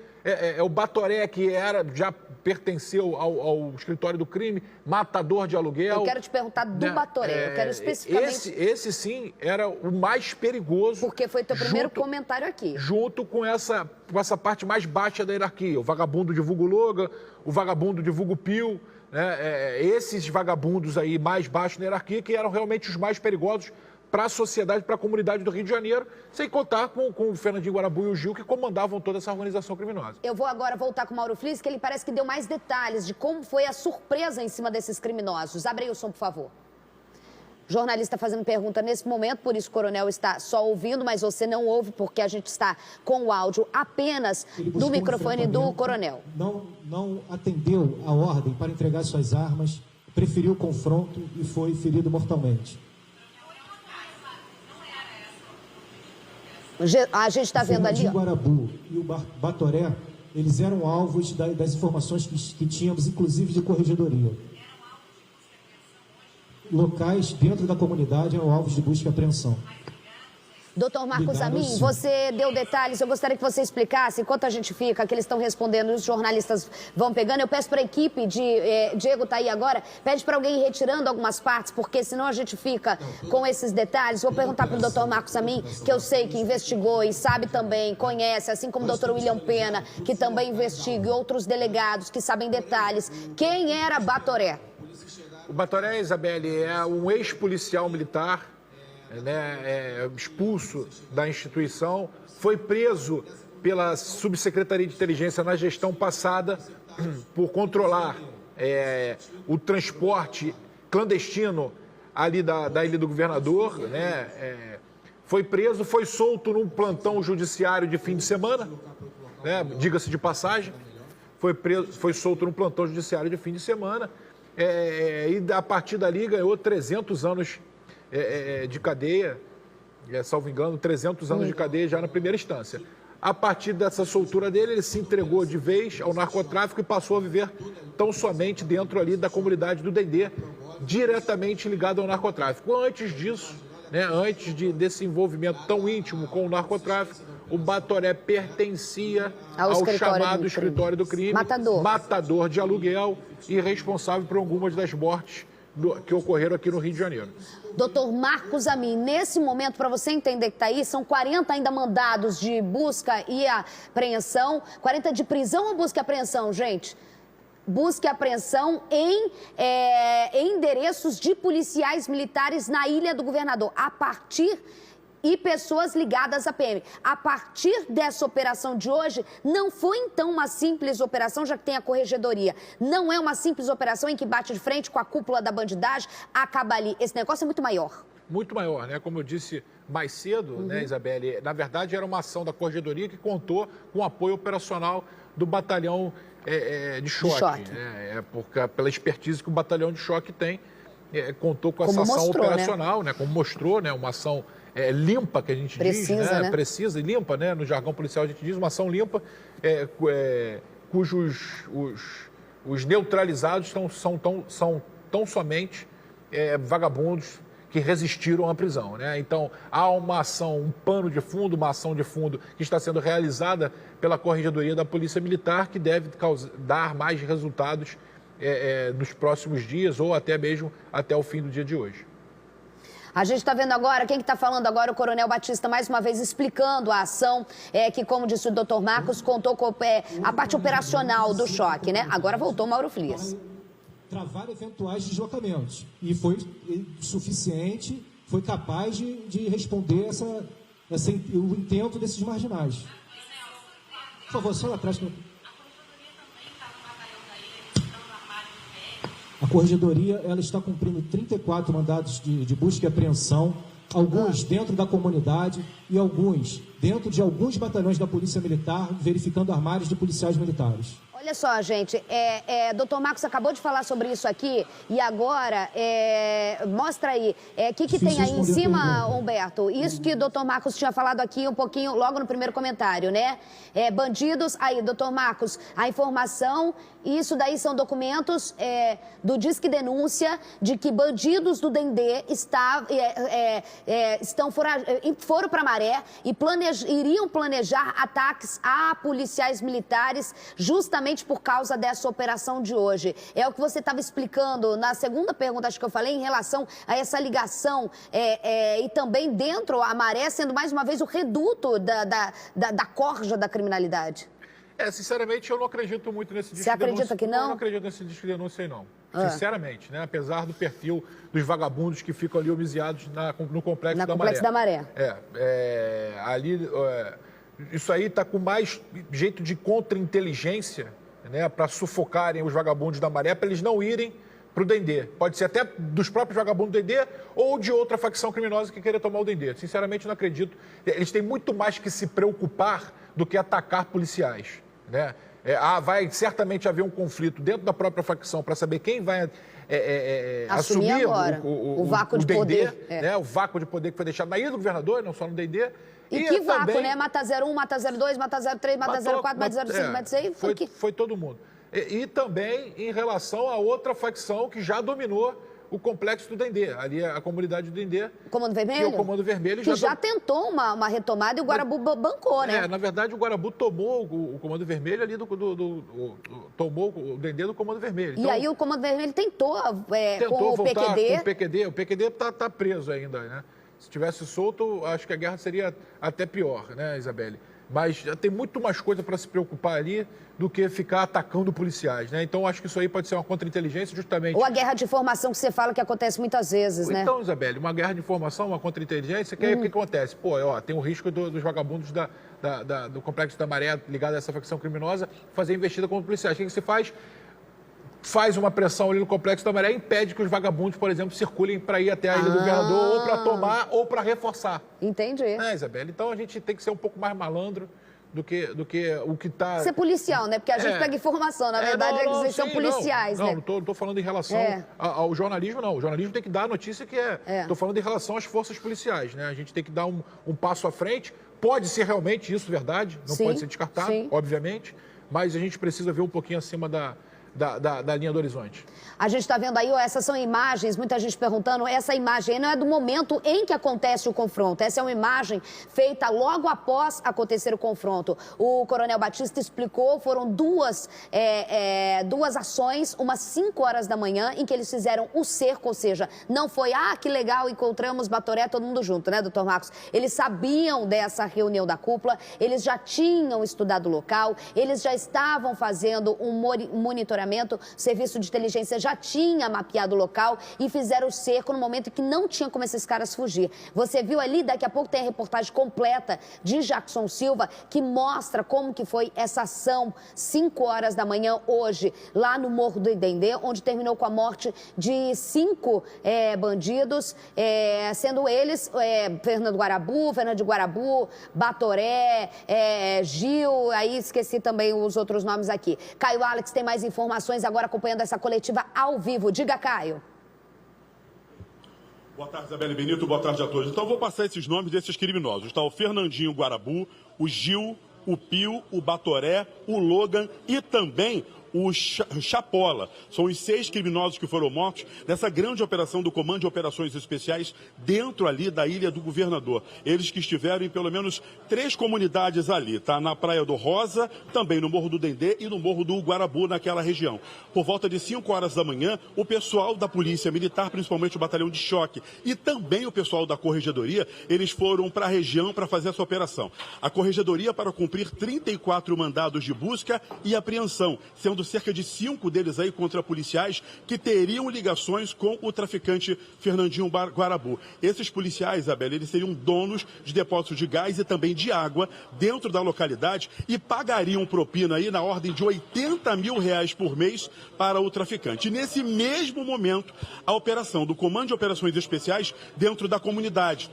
O Batoré, que já pertenceu ao escritório do crime, matador de aluguel. Eu quero te perguntar do Batoré, eu quero especificamente... Esse sim era o mais perigoso. Porque foi teu primeiro comentário aqui. Junto com essa parte mais baixa da hierarquia, o vagabundo de vulgo Logan, o vagabundo de vulgo Pio, né? Esses vagabundos aí mais baixos na hierarquia, que eram realmente os mais perigosos para a sociedade, para a comunidade do Rio de Janeiro, sem contar com o Fernandinho Guarabu e o Gil, que comandavam toda essa organização criminosa. Eu vou agora voltar com o Mauro Flis, que ele parece que deu mais detalhes de como foi a surpresa em cima desses criminosos. Abre aí o som, por favor. O jornalista fazendo pergunta nesse momento, por isso o coronel está só ouvindo, mas você não ouve, porque a gente está com o áudio apenas do microfone do coronel. Não atendeu a ordem para entregar suas armas, preferiu o confronto e foi ferido mortalmente. A gente está vendo ali... O Guarabu e o Batoré, eles eram alvos das informações que tínhamos, inclusive de corregedoria. Locais dentro da comunidade eram alvos de busca e apreensão. Doutor Marcos Amin, você deu detalhes, eu gostaria que você explicasse, enquanto a gente fica, que eles estão respondendo, os jornalistas vão pegando, eu peço para a equipe Diego está aí agora, pede para alguém ir retirando algumas partes, porque senão a gente fica com esses detalhes. Vou perguntar para o doutor Marcos Amin, que eu sei que investigou e sabe também, conhece, assim como o doutor William Pena, que também investiga, e outros delegados que sabem detalhes. Quem era Batoré? O Batoré, Isabelle, é um ex-policial militar, expulso da instituição, foi preso pela Subsecretaria de Inteligência na gestão passada por controlar o transporte clandestino ali da Ilha do Governador, foi preso, foi solto num plantão judiciário de fim de semana, diga-se de passagem, foi solto num plantão judiciário de fim de semana, e a partir dali ganhou 300 anos de cadeia, salvo engano, 300 anos de cadeia já na primeira instância. A partir dessa soltura dele, ele se entregou de vez ao narcotráfico e passou a viver tão somente dentro ali da comunidade do Dendê, diretamente ligado ao narcotráfico. Antes disso, antes desse envolvimento tão íntimo com o narcotráfico, o Batoré pertencia ao chamado escritório do crime, matador de aluguel e responsável por algumas das mortes que ocorreram aqui no Rio de Janeiro. Doutor Marcos Amin, nesse momento, para você entender que está aí, são 40 ainda mandados de busca e apreensão, 40 de prisão ou busca e apreensão, gente? Busca e apreensão em endereços de policiais militares na Ilha do Governador, e pessoas ligadas à PM. A partir dessa operação de hoje, não foi então uma simples operação, já que tem a corregedoria. Não é uma simples operação em que bate de frente com a cúpula da bandidagem, acaba ali. Esse negócio é muito maior. Muito maior, né? Como eu disse mais cedo, né, Isabelle? Na verdade, era uma ação da corregedoria que contou com o apoio operacional do batalhão de choque. Pela expertise que o batalhão de choque tem, contou com essa ação operacional, né? Como mostrou, né? Uma ação limpa, que a gente diz, né? Precisa e limpa, né? No jargão policial a gente diz, uma ação limpa, cujos os neutralizados são tão somente vagabundos que resistiram à prisão, né? Então, há uma ação, um pano de fundo, uma ação de fundo que está sendo realizada pela Corregedoria da Polícia Militar, que deve dar mais resultados nos próximos dias ou até mesmo até o fim do dia de hoje. A gente está vendo agora, quem que está falando agora? O Coronel Batista, mais uma vez, explicando a ação que, como disse o doutor Marcos, contou com a parte operacional do choque, né? Agora voltou o Mauro Flis. Travar eventuais deslocamentos. E foi suficiente, foi capaz de responder o intento desses marginais. Por favor, só lá atrás. A Corregedoria ela está cumprindo 34 mandados de busca e apreensão alguns dentro da comunidade e alguns dentro de alguns batalhões da Polícia Militar, verificando armários de policiais militares. Olha só, gente, doutor Marcos acabou de falar sobre isso aqui e agora, mostra aí, o que tem aí em cima, Humberto? Isso que o doutor Marcos tinha falado aqui um pouquinho, logo no primeiro comentário, né? Bandidos, aí, doutor Marcos, a informação, isso daí são documentos do Disque Denúncia de que bandidos do Dendê foram para Maré e iriam planejar ataques a policiais militares justamente por causa dessa operação de hoje. É o que você estava explicando na segunda pergunta, acho que eu falei, em relação a essa ligação e também dentro a Maré sendo mais uma vez o reduto da corja da criminalidade. Sinceramente, eu não acredito muito nesse disco de denúncia. Você acredita que não? Eu não acredito nesse disco de denúncia aí, não. Sinceramente, né? Apesar do perfil dos vagabundos que ficam ali homiziados no Complexo da Maré. Isso aí está com mais jeito de contra-inteligência, né, para sufocarem os vagabundos da Maré, para eles não irem para o Dendê. Pode ser até dos próprios vagabundos do Dendê ou de outra facção criminosa que queira tomar o Dendê. Sinceramente, não acredito. Eles têm muito mais que se preocupar do que atacar policiais, né? Vai certamente haver um conflito dentro da própria facção para saber quem vai assumir o vácuo de Dendê, poder. Né, o vácuo de poder que foi deixado na ilha do governador, não só no Dendê. E que vácuo, também, né? Mata 01, mata 02, mata 03, mata 04, mata 05, mata 06. Foi todo mundo. E também em relação a outra facção que já dominou o complexo do Dendê, ali a comunidade do Dendê. O Comando Vermelho? Que é o Comando Vermelho. Que já tentou uma retomada e o Guarabu bancou, né? Na verdade, o Guarabu tomou o Comando Vermelho ali tomou o Dendê do Comando Vermelho. Então, e aí o Comando Vermelho tentou com o PQD. Com o PQD. O PQD está preso ainda, né? Se tivesse solto, acho que a guerra seria até pior, né, Isabelle? Mas tem muito mais coisa para se preocupar ali do que ficar atacando policiais, né? Então, acho que isso aí pode ser uma contra-inteligência, justamente... Ou a guerra de informação que você fala que acontece muitas vezes, né? Então, Isabelle, uma guerra de informação, uma contra-inteligência, que aí o que acontece? Tem o risco dos vagabundos do Complexo da Maré, ligado a essa facção criminosa, fazer investida contra policiais. O que se faz? Faz uma pressão ali no Complexo da Maré e impede que os vagabundos, por exemplo, circulem para ir até a Ilha do Governador ou para tomar ou para reforçar. Entendi. Isabelle? Então a gente tem que ser um pouco mais malandro do que o que está... Ser policial, né? Porque a gente pega informação, na verdade, eles são policiais, né? Não estou falando em relação ao jornalismo, não. O jornalismo tem que dar a notícia que Estou falando em relação às forças policiais, né? A gente tem que dar um passo à frente. Pode ser realmente isso verdade, não pode ser descartado, obviamente, mas a gente precisa ver um pouquinho acima da linha do horizonte. A gente está vendo aí, essas são imagens, muita gente perguntando, essa imagem aí não é do momento em que acontece o confronto, essa é uma imagem feita logo após acontecer o confronto. O Coronel Batista explicou, foram duas ações, umas 5 horas da manhã, em que eles fizeram o cerco, ou seja, não foi, que legal, encontramos Batoré, todo mundo junto, né, doutor Marcos? Eles sabiam dessa reunião da cúpula, eles já tinham estudado o local, eles já estavam fazendo um monitoramento, o serviço de inteligência já tinha mapeado o local e fizeram o cerco no momento em que não tinha como esses caras fugir. Você viu ali, daqui a pouco tem a reportagem completa de Jackson Silva, que mostra como que foi essa ação, 5 horas da manhã hoje, lá no Morro do Dendê, onde terminou com a morte de 5 bandidos, sendo eles Fernando de Guarabu, Batoré, Gil, aí esqueci também os outros nomes aqui. Caio Alex tem mais informações agora acompanhando essa coletiva ao vivo. Diga, Caio. Boa tarde, Isabelle Benito. Boa tarde a todos. Então, eu vou passar esses nomes desses criminosos. Está o Fernandinho Guarabu, o Gil, o Pio, o Batoré, o Logan e também o Chapola. São os 6 criminosos que foram mortos nessa grande operação do Comando de Operações Especiais dentro ali da Ilha do Governador. Eles que estiveram em pelo menos 3 comunidades ali, tá? Na Praia do Rosa, também no Morro do Dendê e no Morro do Guarabu, naquela região. Por volta de 5 horas da manhã, o pessoal da Polícia Militar, principalmente o Batalhão de Choque e também o pessoal da Corregedoria, eles foram para a região para fazer essa operação. A Corregedoria para cumprir 34 mandados de busca e apreensão, sendo cerca de 5 deles aí contra policiais que teriam ligações com o traficante Fernandinho Guarabu. Esses policiais, Isabela, eles seriam donos de depósitos de gás e também de água dentro da localidade e pagariam propina aí na ordem de R$80 mil por mês para o traficante. E nesse mesmo momento, a operação do Comando de Operações Especiais dentro da comunidade.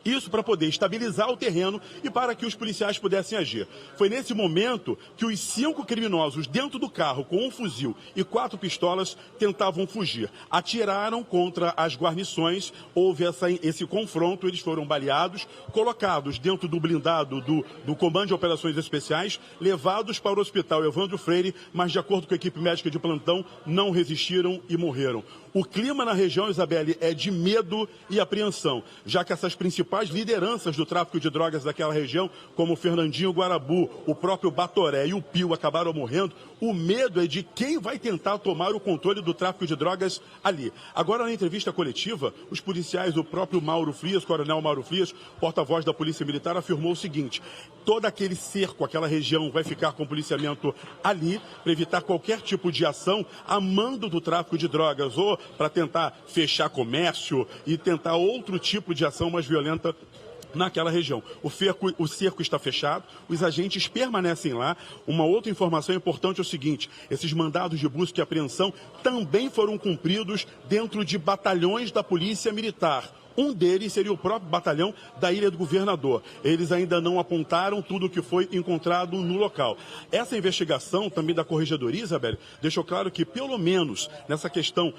Isso para poder estabilizar o terreno e para que os policiais pudessem agir. Foi nesse momento que os 5 criminosos dentro do carro com um fuzil e 4 pistolas tentavam fugir. Atiraram contra as guarnições, houve esse confronto, eles foram baleados, colocados dentro do blindado do Comando de Operações Especiais, levados para o Hospital Evandro Freire, mas de acordo com a equipe médica de plantão, não resistiram e morreram. O clima na região, Isabelle, é de medo e apreensão, já que essas principais lideranças do tráfico de drogas daquela região, como o Fernandinho Guarabu, o próprio Batoré e o Pio acabaram morrendo. O medo é de quem vai tentar tomar o controle do tráfico de drogas ali. Agora, na entrevista coletiva, os policiais, o próprio Mauro Frias, coronel Mauro Frias, porta-voz da Polícia Militar, afirmou o seguinte: todo aquele cerco, aquela região vai ficar com policiamento ali para evitar qualquer tipo de ação a mando do tráfico de drogas ou para tentar fechar comércio e tentar outro tipo de ação mais violenta naquela região. O cerco está fechado, os agentes permanecem lá. Uma outra informação importante é o seguinte: esses mandados de busca e apreensão também foram cumpridos dentro de batalhões da Polícia Militar. Um deles seria o próprio batalhão da Ilha do Governador. Eles ainda não apontaram tudo o que foi encontrado no local. Essa investigação também da Corregedoria, Isabelle, deixou claro que, pelo menos nessa questão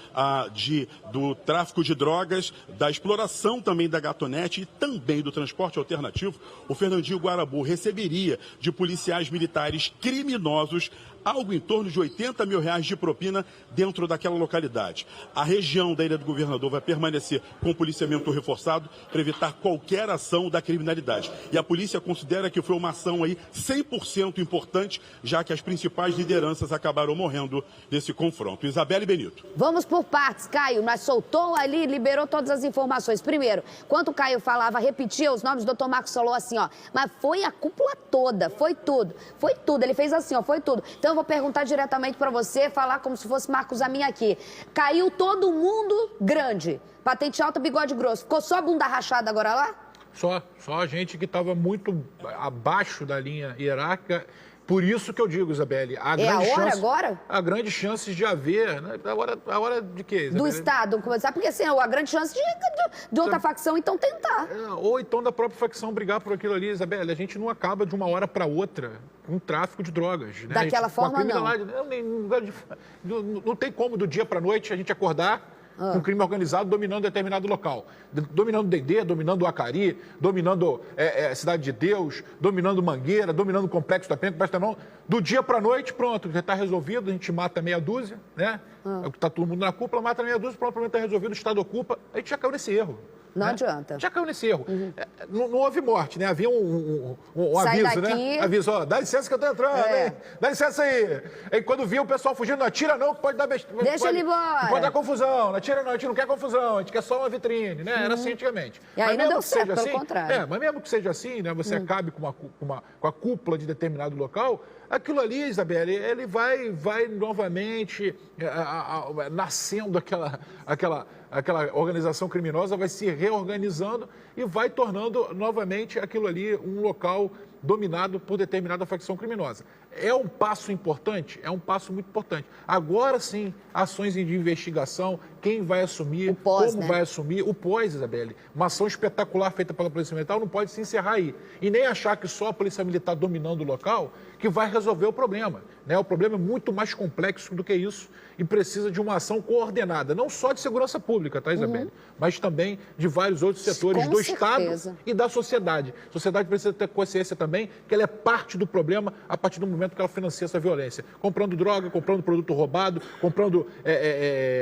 do tráfico de drogas, da exploração também da gatonete e também do transporte alternativo, o Fernandinho Guarabu receberia de policiais militares criminosos algo em torno de R$80 mil de propina dentro daquela localidade. A região da Ilha do Governador vai permanecer com policiamento reforçado para evitar qualquer ação da criminalidade. E a polícia considera que foi uma ação aí 100% importante, já que as principais lideranças acabaram morrendo nesse confronto. Isabelle Benito. Vamos por partes, Caio, mas soltou ali, liberou todas as informações. Primeiro, quando o Caio falava, repetia os nomes, o doutor Marcos falou assim, ó, mas foi a cúpula toda, foi tudo, ele fez assim, ó, foi tudo. Então eu vou perguntar diretamente para você, falar como se fosse Marcos Amin aqui. Caiu todo mundo grande, patente alta, bigode grosso. Ficou só a bunda rachada agora lá? Só a gente que estava muito abaixo da linha hierárquica. Por isso que eu digo, Isabelle, a grande chance de haver, né? A hora de quê, Isabelle? Do Estado, sabe? Porque assim, a grande chance de outra facção, então, tentar. Ou então da própria facção brigar por aquilo ali, Isabelle. A gente não acaba de uma hora para outra com tráfico de drogas. Né? Daquela forma, não. Não tem como, do dia para a noite, a gente acordar com crime organizado dominando determinado local. Dominando o Dendê, dominando o Acari, dominando Cidade de Deus, dominando Mangueira, dominando o Complexo da Penha, do dia para a noite, pronto, já está resolvido, a gente mata meia dúzia, né? Está todo mundo na cúpula, mata meia dúzia, pronto, o problema está resolvido, o Estado ocupa, a gente já caiu nesse erro. Não adianta. Já caiu nesse erro. Não houve morte, né? Havia um aviso, né? Aviso, ó, dá licença que eu tô entrando, hein? Dá licença aí. Aí quando via o pessoal fugindo, não atira não, que pode dar besteira. Deixa ele embora. Pode dar confusão, não atira não, a gente não quer confusão, a gente quer só uma vitrine, né? Era assim antigamente. E aí não deu certo, pelo contrário. Mas mesmo que seja assim, né? Você acabe com a cúpula de determinado local, aquilo ali, Isabelle, ele vai novamente nascendo aquela organização criminosa, vai se reorganizando e vai tornando novamente aquilo ali um local dominado por determinada facção criminosa. É um passo importante? É um passo muito importante. Agora sim, ações de investigação, quem vai assumir, vai assumir, o pós, Isabelle. Uma ação espetacular feita pela Polícia Militar não pode se encerrar aí. E nem achar que só a Polícia Militar dominando o local que vai resolver o problema. Né? O problema é muito mais complexo do que isso e precisa de uma ação coordenada, não só de segurança pública, tá, Isabelle? Mas também de vários outros setores do Estado e da sociedade. A sociedade precisa ter consciência também que ela é parte do problema a partir do momento que ela financia essa violência. Comprando droga, comprando produto roubado, comprando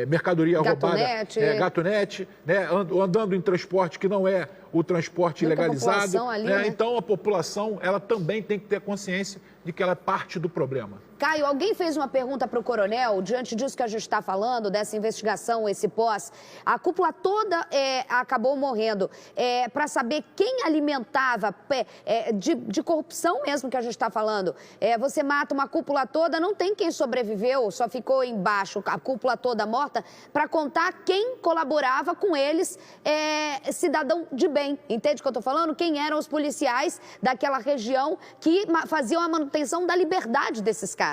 mercadoria roubada, gatonete, né? Andando em transporte que não é o transporte legalizado. Ali, né? Então a população ela também tem que ter consciência de que ela é parte do problema. Caio, alguém fez uma pergunta para o coronel, diante disso que a gente está falando, dessa investigação, esse pós, a cúpula toda acabou morrendo, para saber quem alimentava, de corrupção mesmo que a gente está falando. Você mata uma cúpula toda, não tem quem sobreviveu, só ficou embaixo, a cúpula toda morta, para contar quem colaborava com eles, cidadão de bem. Entende o que eu estou falando? Quem eram os policiais daquela região que faziam a manutenção da liberdade desses caras.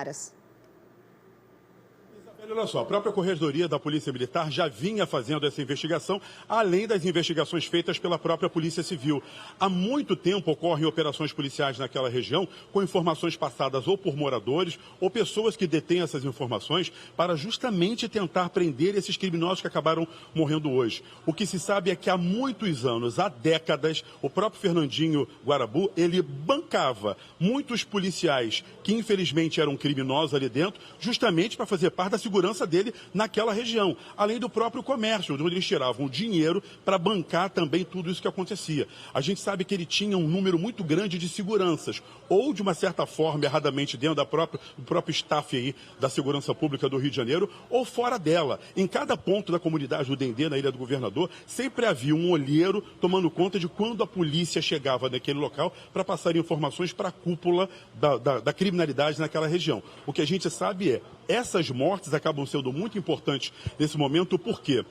Olha só, a própria Corregedoria da Polícia Militar já vinha fazendo essa investigação, além das investigações feitas pela própria Polícia Civil. Há muito tempo ocorrem operações policiais naquela região com informações passadas ou por moradores ou pessoas que detêm essas informações para justamente tentar prender esses criminosos que acabaram morrendo hoje. O que se sabe é que há muitos anos, há décadas, o próprio Fernandinho Guarabu, ele bancava muitos policiais que infelizmente eram criminosos ali dentro, justamente para fazer parte da segurança dele naquela região, além do próprio comércio, onde eles tiravam dinheiro para bancar também tudo isso que acontecia. A gente sabe que ele tinha um número muito grande de seguranças, ou de uma certa forma, erradamente dentro do próprio staff aí da segurança pública do Rio de Janeiro, ou fora dela. Em cada ponto da comunidade do Dendê, na Ilha do Governador, sempre havia um olheiro tomando conta de quando a polícia chegava naquele local para passar informações para a cúpula da criminalidade naquela região. O que a gente sabe é, essas mortes acabam sendo muito importantes nesse momento, porque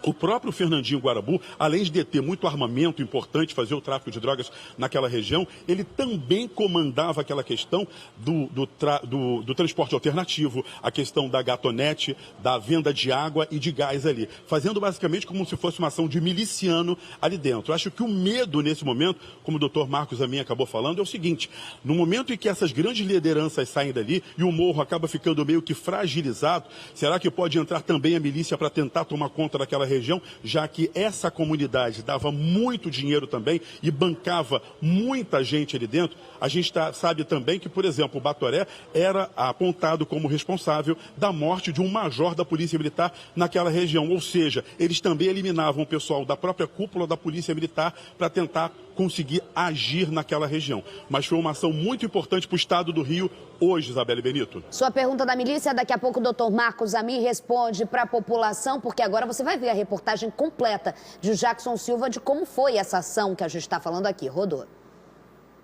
o próprio Fernandinho Guarabu, além de deter muito armamento importante, fazer o tráfico de drogas naquela região, ele também comandava aquela questão do transporte alternativo, a questão da gatonete, da venda de água e de gás ali, fazendo basicamente como se fosse uma ação de miliciano ali dentro. Eu acho que o medo nesse momento, como o doutor Marcos Amin acabou falando, é o seguinte: no momento em que essas grandes lideranças saem dali e o morro acaba ficando meio que fragilizado, será que pode entrar também a milícia para tentar tomar conta daquela região, já que essa comunidade dava muito dinheiro também e bancava muita gente ali dentro? A gente sabe também que, por exemplo, o Batoré era apontado como responsável da morte de um major da Polícia Militar naquela região, ou seja, eles também eliminavam o pessoal da própria cúpula da Polícia Militar para tentar conseguir agir naquela região. Mas foi uma ação muito importante para o estado do Rio hoje, Isabelle Benito. Sua pergunta da milícia, daqui a pouco o doutor Marcos Amin responde para a população, porque agora você vai ver a reportagem completa de Jackson Silva de como foi essa ação que a gente está falando aqui. Rodou.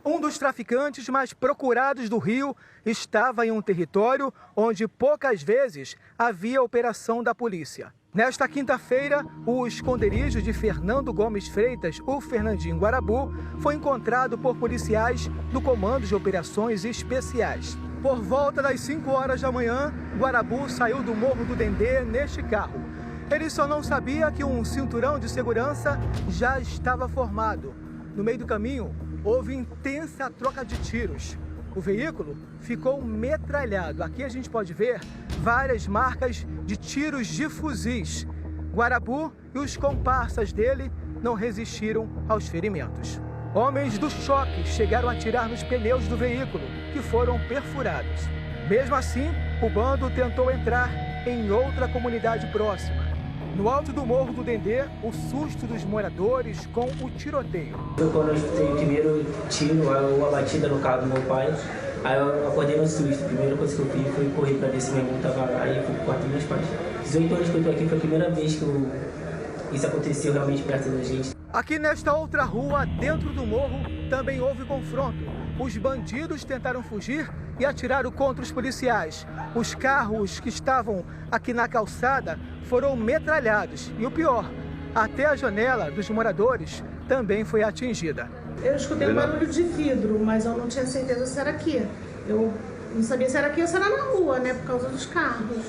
Um dos traficantes mais procurados do Rio estava em um território onde poucas vezes havia operação da polícia. Nesta quinta-feira, o esconderijo de Fernando Gomes Freitas, o Fernandinho Guarabu, foi encontrado por policiais do Comando de Operações Especiais. Por volta das 5 horas da manhã, Guarabu saiu do Morro do Dendê neste carro. Ele só não sabia que um cinturão de segurança já estava formado. No meio do caminho, houve intensa troca de tiros. O veículo ficou metralhado. Aqui a gente pode ver várias marcas de tiros de fuzis. Guarabu e os comparsas dele não resistiram aos ferimentos. Homens do choque chegaram a atirar nos pneus do veículo, que foram perfurados. Mesmo assim, o bando tentou entrar em outra comunidade próxima. No alto do Morro do Dendê, o susto dos moradores com o tiroteio. Quando eu escutei o primeiro tiro, a batida no carro do meu pai, aí eu acordei no susto. A primeira coisa que eu fiz foi correr para ver se meu irmão estava lá, aí eu fui pro quarto dos meus pais. 18 anos que eu estou aqui, foi a primeira vez que isso aconteceu realmente perto da gente. Aqui nesta outra rua, dentro do morro, também houve confronto. Os bandidos tentaram fugir e atiraram contra os policiais. Os carros que estavam aqui na calçada foram metralhados. E o pior, até a janela dos moradores também foi atingida. Eu escutei um barulho de vidro, mas eu não tinha certeza se era aqui. Eu não sabia se era aqui ou se era na rua, né, por causa dos carros.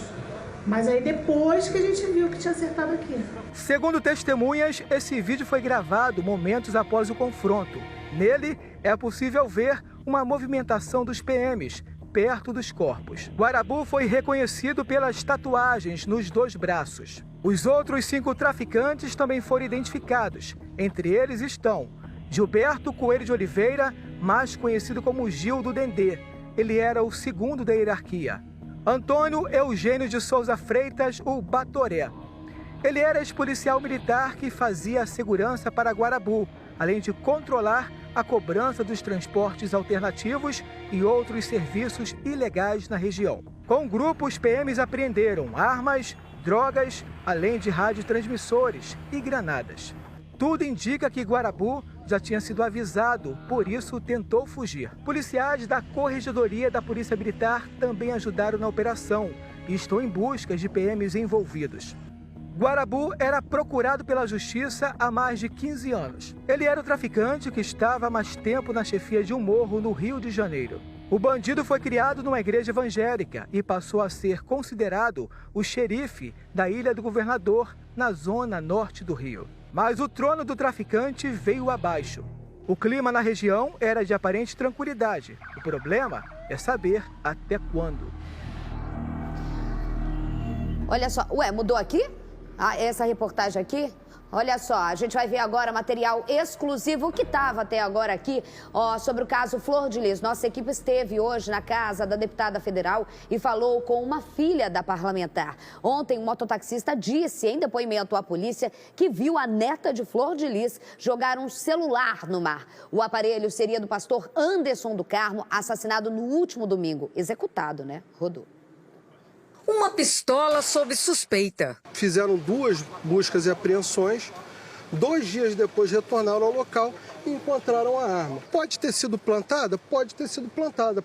Mas aí depois que a gente viu que tinha acertado aqui. Segundo testemunhas, esse vídeo foi gravado momentos após o confronto. Nele, é possível ver uma movimentação dos PMs perto dos corpos. Guarabu foi reconhecido pelas tatuagens nos 2 braços. Os outros 5 traficantes também foram identificados. Entre eles estão Gilberto Coelho de Oliveira, mais conhecido como Gil do Dendê. Ele era o segundo da hierarquia. Antônio Eugênio de Souza Freitas, o Batoré. Ele era ex-policial militar que fazia a segurança para Guarabu, além de controlar a cobrança dos transportes alternativos e outros serviços ilegais na região. Com o grupo, os PMs apreenderam armas, drogas, além de radiotransmissores e granadas. Tudo indica que Guarabu já tinha sido avisado, por isso tentou fugir. Policiais da Corregedoria da Polícia Militar também ajudaram na operação e estão em busca de PMs envolvidos. Guarabu era procurado pela Justiça há mais de 15 anos. Ele era o traficante que estava há mais tempo na chefia de um morro no Rio de Janeiro. O bandido foi criado numa igreja evangélica e passou a ser considerado o xerife da Ilha do Governador, na zona norte do Rio. Mas o trono do traficante veio abaixo. O clima na região era de aparente tranquilidade. O problema é saber até quando. Olha só, mudou aqui? Essa reportagem aqui? Olha só, a gente vai ver agora material exclusivo que estava até agora aqui, sobre o caso Flor de Lis. Nossa equipe esteve hoje na casa da deputada federal e falou com uma filha da parlamentar. Ontem, um mototaxista disse em depoimento à polícia que viu a neta de Flor de Lis jogar um celular no mar. O aparelho seria do pastor Anderson do Carmo, assassinado no último domingo. Executado, né? Rodou. Uma pistola sob suspeita. Fizeram 2 buscas e apreensões. 2 dias depois retornaram ao local e encontraram a arma. Pode ter sido plantada? Pode ter sido plantada.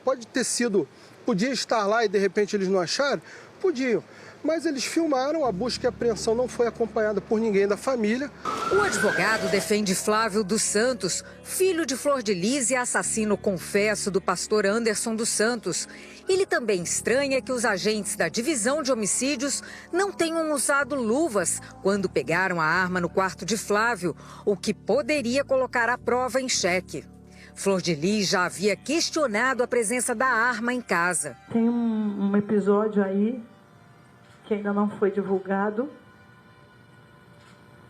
Podia estar lá e de repente eles não acharam? Podiam. Mas eles filmaram, a busca e apreensão não foi acompanhada por ninguém da família. O advogado defende Flávio dos Santos, filho de Flor de Lis e assassino confesso do pastor Anderson dos Santos. Ele também estranha que os agentes da divisão de homicídios não tenham usado luvas quando pegaram a arma no quarto de Flávio, o que poderia colocar a prova em xeque. Flor de Lis já havia questionado a presença da arma em casa. Tem um episódio aí que ainda não foi divulgado,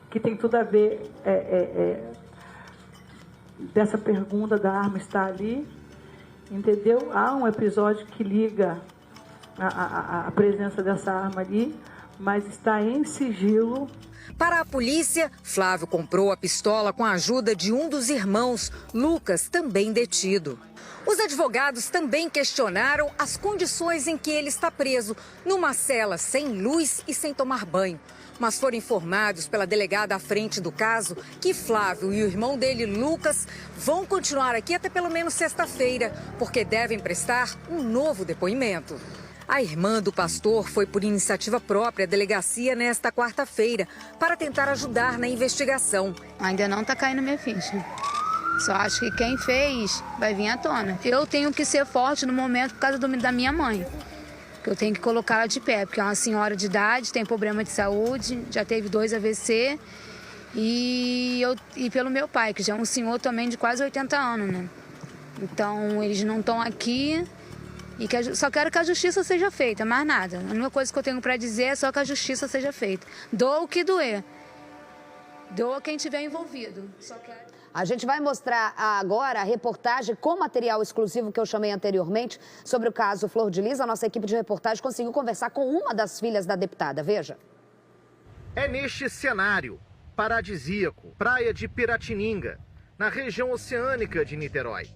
que tem tudo a ver dessa pergunta da arma estar ali, entendeu? Há um episódio que liga a presença dessa arma ali, mas está em sigilo. Para a polícia, Flávio comprou a pistola com a ajuda de um dos irmãos, Lucas, também detido. Os advogados também questionaram as condições em que ele está preso, numa cela sem luz e sem tomar banho. Mas foram informados pela delegada à frente do caso que Flávio e o irmão dele, Lucas, vão continuar aqui até pelo menos sexta-feira, porque devem prestar um novo depoimento. A irmã do pastor foi por iniciativa própria à delegacia nesta quarta-feira para tentar ajudar na investigação. Ainda não está caindo minha ficha. Só acho que quem fez vai vir à tona. Eu tenho que ser forte no momento por causa da minha mãe. Eu tenho que colocá-la de pé, porque é uma senhora de idade, tem problema de saúde, já teve 2 AVC. E pelo meu pai, que já é um senhor também de quase 80 anos, né? Então, eles não estão aqui e só quero que a justiça seja feita, mais nada. A única coisa que eu tenho para dizer é só que a justiça seja feita. Doa o que doer. Doa quem tiver envolvido. Só quero... A gente vai mostrar agora a reportagem com material exclusivo que eu chamei anteriormente sobre o caso Flor de Lis. A nossa equipe de reportagem conseguiu conversar com uma das filhas da deputada. Veja. É neste cenário paradisíaco, praia de Piratininga, na região oceânica de Niterói,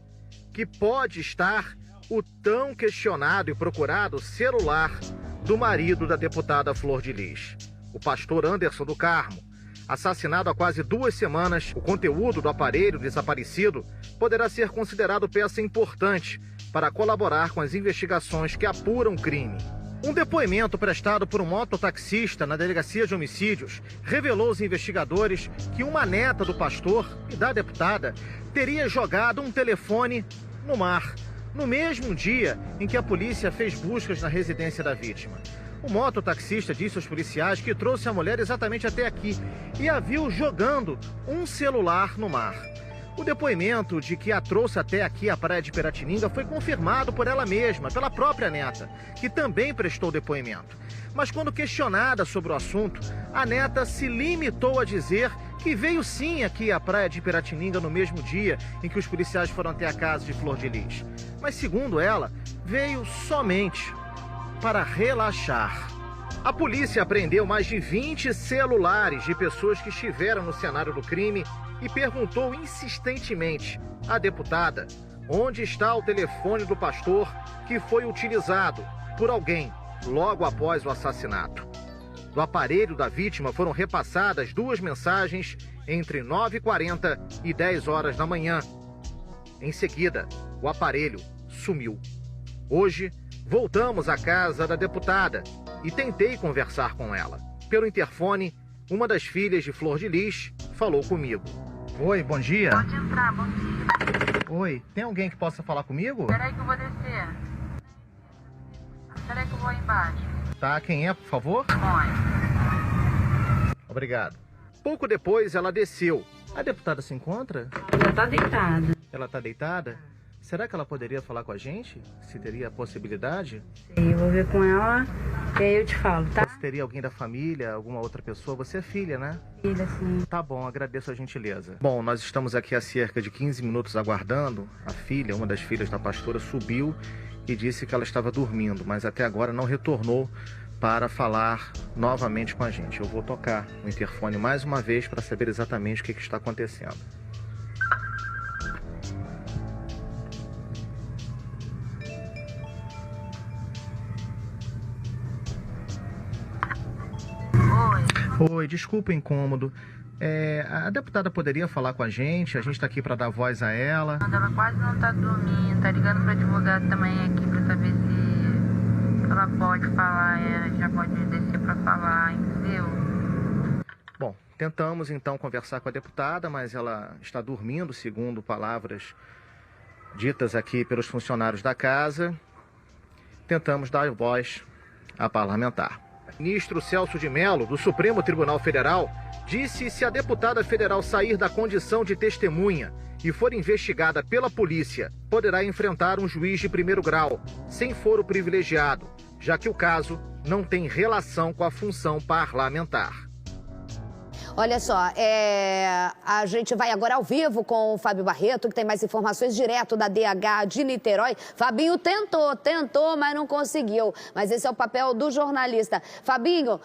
que pode estar o tão questionado e procurado celular do marido da deputada Flor de Lis, o pastor Anderson do Carmo. Assassinado há quase 2 semanas, o conteúdo do aparelho desaparecido poderá ser considerado peça importante para colaborar com as investigações que apuram o crime. Um depoimento prestado por um mototaxista na delegacia de homicídios revelou aos investigadores que uma neta do pastor e da deputada teria jogado um telefone no mar, no mesmo dia em que a polícia fez buscas na residência da vítima. O mototaxista disse aos policiais que trouxe a mulher exatamente até aqui e a viu jogando um celular no mar. O depoimento de que a trouxe até aqui à praia de Piratininga foi confirmado por ela mesma, pela própria neta, que também prestou depoimento. Mas quando questionada sobre o assunto, a neta se limitou a dizer que veio sim aqui à praia de Piratininga no mesmo dia em que os policiais foram até a casa de Flor de Lis. Mas segundo ela, veio somente para relaxar. A polícia apreendeu mais de 20 celulares de pessoas que estiveram no cenário do crime e perguntou insistentemente à deputada onde está o telefone do pastor que foi utilizado por alguém logo após o assassinato. Do aparelho da vítima foram repassadas 2 mensagens entre 9h40 e 10 horas da manhã. Em seguida, o aparelho sumiu. Hoje, voltamos à casa da deputada e tentei conversar com ela. Pelo interfone, uma das filhas de Flor de Lis falou comigo. Oi, bom dia. Pode entrar, bom dia. Oi, tem alguém que possa falar comigo? Peraí que eu vou descer. Peraí que eu vou aí embaixo. Tá, quem é, por favor? Oi. Obrigado. Pouco depois, ela desceu. A deputada se encontra? Ela tá deitada. Ela tá deitada? Será que ela poderia falar com a gente? Se teria a possibilidade? Eu vou ver com ela e aí eu te falo, tá? Se teria alguém da família, alguma outra pessoa? Você é filha, né? Filha, sim. Tá bom, agradeço a gentileza. Bom, nós estamos aqui há cerca de 15 minutos aguardando. A filha, uma das filhas da pastora, subiu e disse que ela estava dormindo, mas até agora não retornou para falar novamente com a gente. Eu vou tocar o interfone mais uma vez para saber exatamente o que está acontecendo. Oi, desculpa o incômodo. A deputada poderia falar com a gente? A gente está aqui para dar voz a ela. Ela quase não tá dormindo, tá ligando para advogado também aqui para saber se ela pode falar, ela já pode descer para falar, entendeu? Bom, tentamos então conversar com a deputada, mas ela está dormindo, segundo palavras ditas aqui pelos funcionários da casa. Tentamos dar voz à parlamentar. O ministro Celso de Mello, do Supremo Tribunal Federal, disse que se a deputada federal sair da condição de testemunha e for investigada pela polícia, poderá enfrentar um juiz de primeiro grau, sem foro privilegiado, já que o caso não tem relação com a função parlamentar. Olha só, a gente vai agora ao vivo com o Fábio Barreto, que tem mais informações direto da DH de Niterói. Fabinho tentou, mas não conseguiu. Mas esse é o papel do jornalista. Fabinho,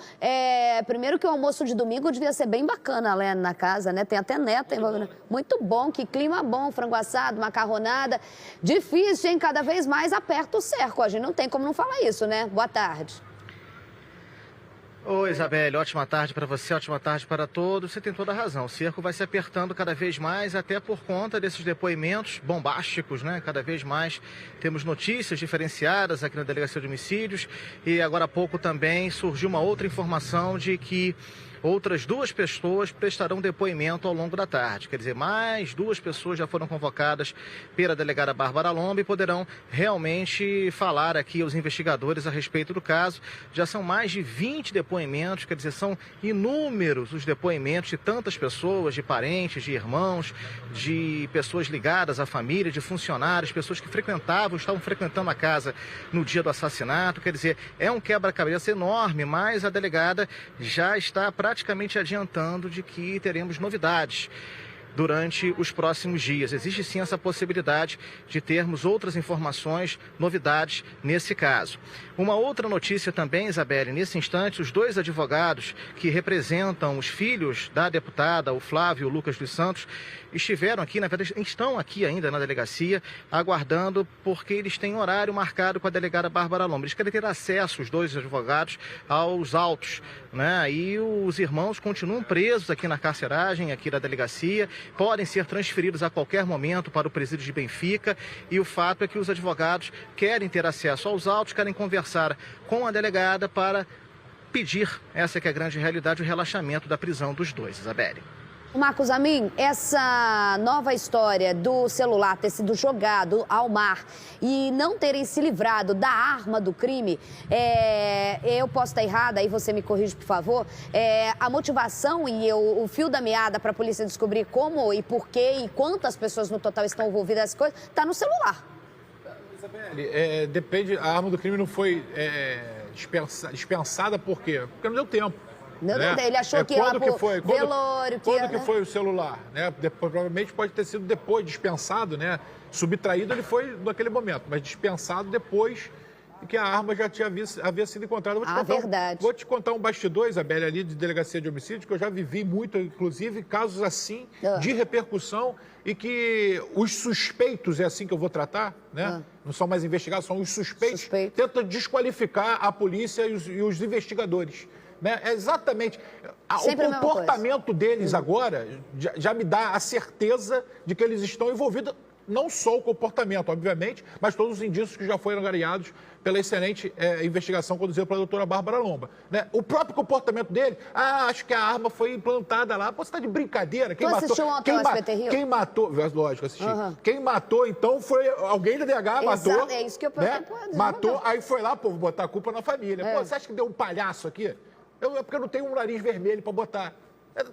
primeiro que o almoço de domingo devia ser bem bacana lá na casa, né? Tem até neta envolvendo. Muito bom, que clima bom, frango assado, macarronada. Difícil, hein? Cada vez mais aperta o cerco. A gente não tem como não falar isso, né? Boa tarde. Oi, Isabelle, ótima tarde para você, ótima tarde para todos. Você tem toda a razão, o cerco vai se apertando cada vez mais, até por conta desses depoimentos bombásticos, né? Cada vez mais temos notícias diferenciadas aqui na Delegacia de Homicídios e agora há pouco também surgiu uma outra informação de que outras 2 pessoas prestarão depoimento ao longo da tarde. Quer dizer, mais 2 pessoas já foram convocadas pela delegada Bárbara Lomba e poderão realmente falar aqui aos investigadores a respeito do caso. Já são mais de 20 depoimentos, quer dizer, são inúmeros os depoimentos de tantas pessoas, de parentes, de irmãos, de pessoas ligadas à família, de funcionários, pessoas que estavam frequentando a casa no dia do assassinato. Quer dizer, é um quebra-cabeça enorme, mas a delegada já está praticamente adiantando de que teremos novidades durante os próximos dias. Existe sim essa possibilidade de termos outras informações, novidades nesse caso. Uma outra notícia também, Isabelle, nesse instante, os 2 advogados que representam os filhos da deputada, o Flávio e o Lucas dos Santos, estiveram aqui, na verdade, estão aqui ainda na delegacia, aguardando porque eles têm horário marcado com a delegada Bárbara Lomba. Eles querem ter acesso, os 2 advogados, aos autos, né? E os irmãos continuam presos aqui na carceragem, aqui da delegacia, podem ser transferidos a qualquer momento para o presídio de Benfica e o fato é que os advogados querem ter acesso aos autos, querem conversar com a delegada para pedir, essa que é a grande realidade, o relaxamento da prisão dos 2, Isabelle. Marcos Amin, essa nova história do celular ter sido jogado ao mar e não terem se livrado da arma do crime, eu posso estar errada, aí você me corrige, por favor, a motivação e o fio da meada para a polícia descobrir como e por quê e quantas pessoas no total estão envolvidas nessas coisas, está no celular. Isabelle, depende, a arma do crime não foi dispensada por quê? Porque não deu tempo. Não, né? Ele achou que ia lá pro velório. Quando que foi o celular? Né? Provavelmente pode ter sido depois, dispensado, né? Subtraído ele foi naquele momento, mas dispensado depois e que a arma já havia sido encontrada. Verdade. Vou te contar um bastidor, Isabelle, ali de delegacia de homicídio, que eu já vivi muito, inclusive, casos assim, de repercussão, e que os suspeitos, é assim que eu vou tratar, né? Não são mais investigados, são os suspeitos, tentam desqualificar a polícia e os investigadores. Né? É exatamente. O comportamento deles agora já me dá a certeza de que eles estão envolvidos, não só o comportamento, obviamente, mas todos os indícios que já foram angariados pela excelente investigação conduzida pela doutora Bárbara Lomba. Né? O próprio comportamento dele, acho que a arma foi implantada lá. Pô, você está de brincadeira? Quem matou? Assistiu ontem o SBT Rio? Quem matou? Lógico, assisti. Quem matou, então, foi alguém da DH, matou. É isso que eu matou, aí foi lá, pô, vou botar a culpa na família. Pô, você acha que deu um palhaço aqui? É porque eu não tenho um nariz vermelho para botar.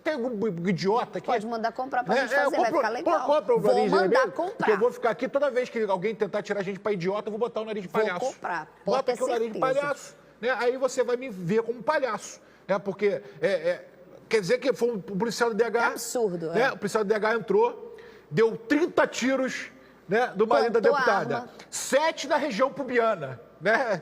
Tem algum idiota aqui? Pode mandar comprar pra gente fazer, vai ficar legal. Vou mandar comprar. Eu vou ficar aqui, toda vez que alguém tentar tirar a gente pra idiota, eu vou botar o nariz de palhaço. Vou comprar, bota aqui o nariz de palhaço. Né? Aí você vai me ver como palhaço. Né? Porque quer dizer que foi um policial do DH. É absurdo. Né? O policial do DH entrou, deu 30 tiros, né, do marido da deputada. 7 na região pubiana. Né?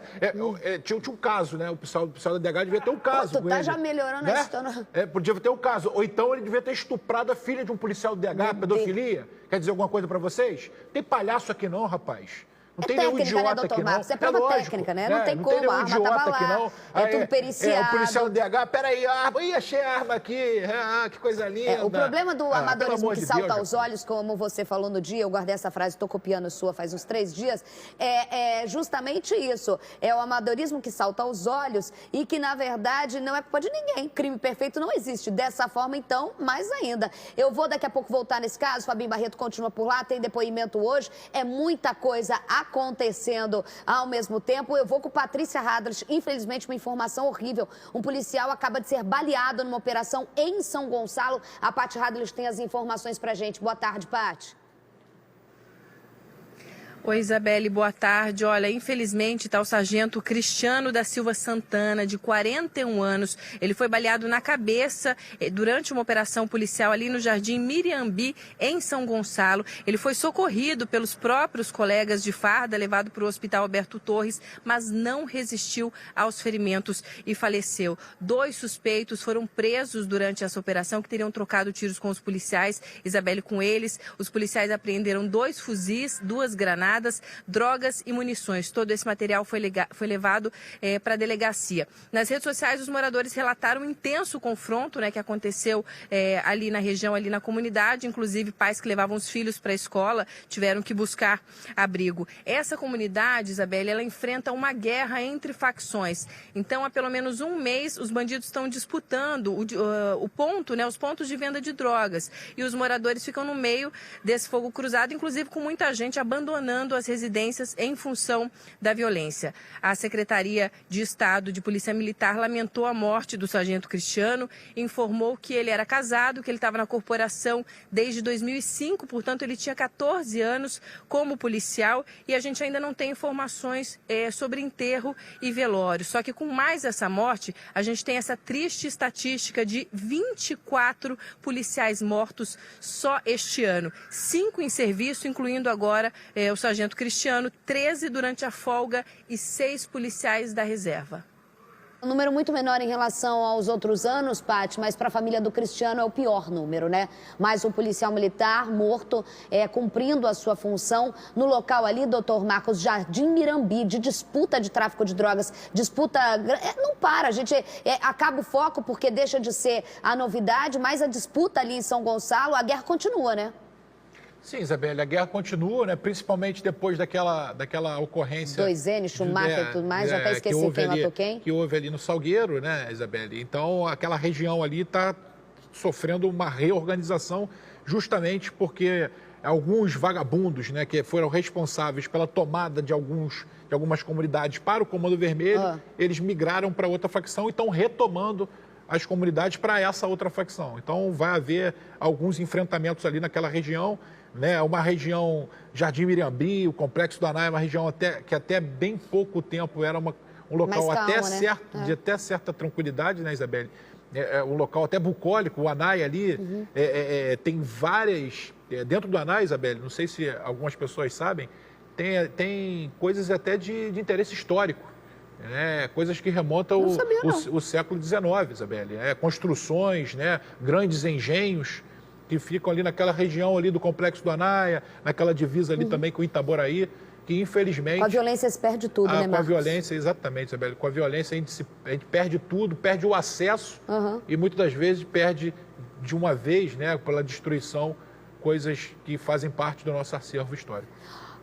Tinha um caso, né? O pessoal da DH devia ter um caso. Tu tá já melhorando a história. Podia ter um caso. Ou então ele devia ter estuprado a filha de um policial do DH, pedofilia. Quer dizer alguma coisa pra vocês? Tem palhaço aqui não, rapaz. Não tem nenhum idiota aqui, não. Isso é prova técnica, né? Não tem como, a arma tava lá. É tudo periciado. O policial do DH, peraí, a arma, achei a arma aqui, que coisa linda. O problema do amadorismo que salta aos olhos, como você falou no dia, eu guardei essa frase, estou copiando sua faz uns 3 dias, é justamente isso. É o amadorismo que salta aos olhos e que, na verdade, não é culpa de ninguém. Crime perfeito não existe. Dessa forma, então, mais ainda. Eu vou daqui a pouco voltar nesse caso, Fabinho Barreto continua por lá, tem depoimento hoje, é muita coisa acontecendo ao mesmo tempo. Eu vou com Patrícia Hadras, infelizmente uma informação horrível. Um policial acaba de ser baleado numa operação em São Gonçalo. A Paty Hadras tem as informações pra gente. Boa tarde, Paty. Oi, Isabelle, boa tarde. Olha, infelizmente está o sargento Cristiano da Silva Santana, de 41 anos. Ele foi baleado na cabeça durante uma operação policial ali no Jardim Miriambi, em São Gonçalo. Ele foi socorrido pelos próprios colegas de farda, levado para o Hospital Alberto Torres, mas não resistiu aos ferimentos e faleceu. 2 suspeitos foram presos durante essa operação, que teriam trocado tiros com os policiais. Isabelle, com eles, os policiais apreenderam 2 fuzis, 2 granadas, drogas e munições. Todo esse material foi levado para a delegacia. Nas redes sociais, os moradores relataram um intenso confronto, né, que aconteceu ali na região, ali na comunidade. Inclusive, pais que levavam os filhos para a escola tiveram que buscar abrigo. Essa comunidade, Isabelle, ela enfrenta uma guerra entre facções. Então, há pelo menos um mês, os bandidos estão disputando o ponto, né, os pontos de venda de drogas. E os moradores ficam no meio desse fogo cruzado, inclusive com muita gente abandonando as residências em função da violência. A Secretaria de Estado de Polícia Militar lamentou a morte do sargento Cristiano, informou que ele era casado, que ele estava na corporação desde 2005, portanto ele tinha 14 anos como policial, e a gente ainda não tem informações sobre enterro e velório. Só que com mais essa morte, a gente tem essa triste estatística de 24 policiais mortos só este ano. 5 em serviço, incluindo agora o sargento Cristiano, 13 durante a folga e 6 policiais da reserva. Um número muito menor em relação aos outros anos, Paty, mas para a família do Cristiano é o pior número, né? Mais um policial militar morto, cumprindo a sua função no local ali, doutor Marcos, Jardim Mirambi, de disputa de tráfico de drogas, disputa... não para, a gente acaba o foco porque deixa de ser a novidade, mas a disputa ali em São Gonçalo, a guerra continua, né? Sim, Isabelle, a guerra continua, né? Principalmente depois daquela ocorrência... 2N, Schumacher e tudo mais, já até esqueci quem matou quem. Que houve ali no Salgueiro, né, Isabelle? Então, aquela região ali está sofrendo uma reorganização justamente porque alguns vagabundos, né, que foram responsáveis pela tomada de algumas comunidades para o Comando Vermelho, eles migraram para outra facção e estão retomando as comunidades para essa outra facção. Então, vai haver alguns enfrentamentos ali naquela região, né? Uma região, Jardim Mirambi, o Complexo do Aná, é uma região que até bem pouco tempo era um local de até certa tranquilidade, né, Isabelle? Um local até bucólico, o Anai ali, tem várias... dentro do Anai, Isabelle, não sei se algumas pessoas sabem, tem coisas até de interesse histórico, né? Coisas que remontam o século XIX, Isabelle. Construções, né? Grandes engenhos que ficam ali naquela região ali do Complexo do Anaia, naquela divisa ali também com Itaboraí, que infelizmente... Com a violência se perde tudo, né, Marcos? Com a violência, exatamente, Isabelle. Com a violência a gente perde tudo, perde o acesso e muitas das vezes perde de uma vez, né, pela destruição, coisas que fazem parte do nosso acervo histórico.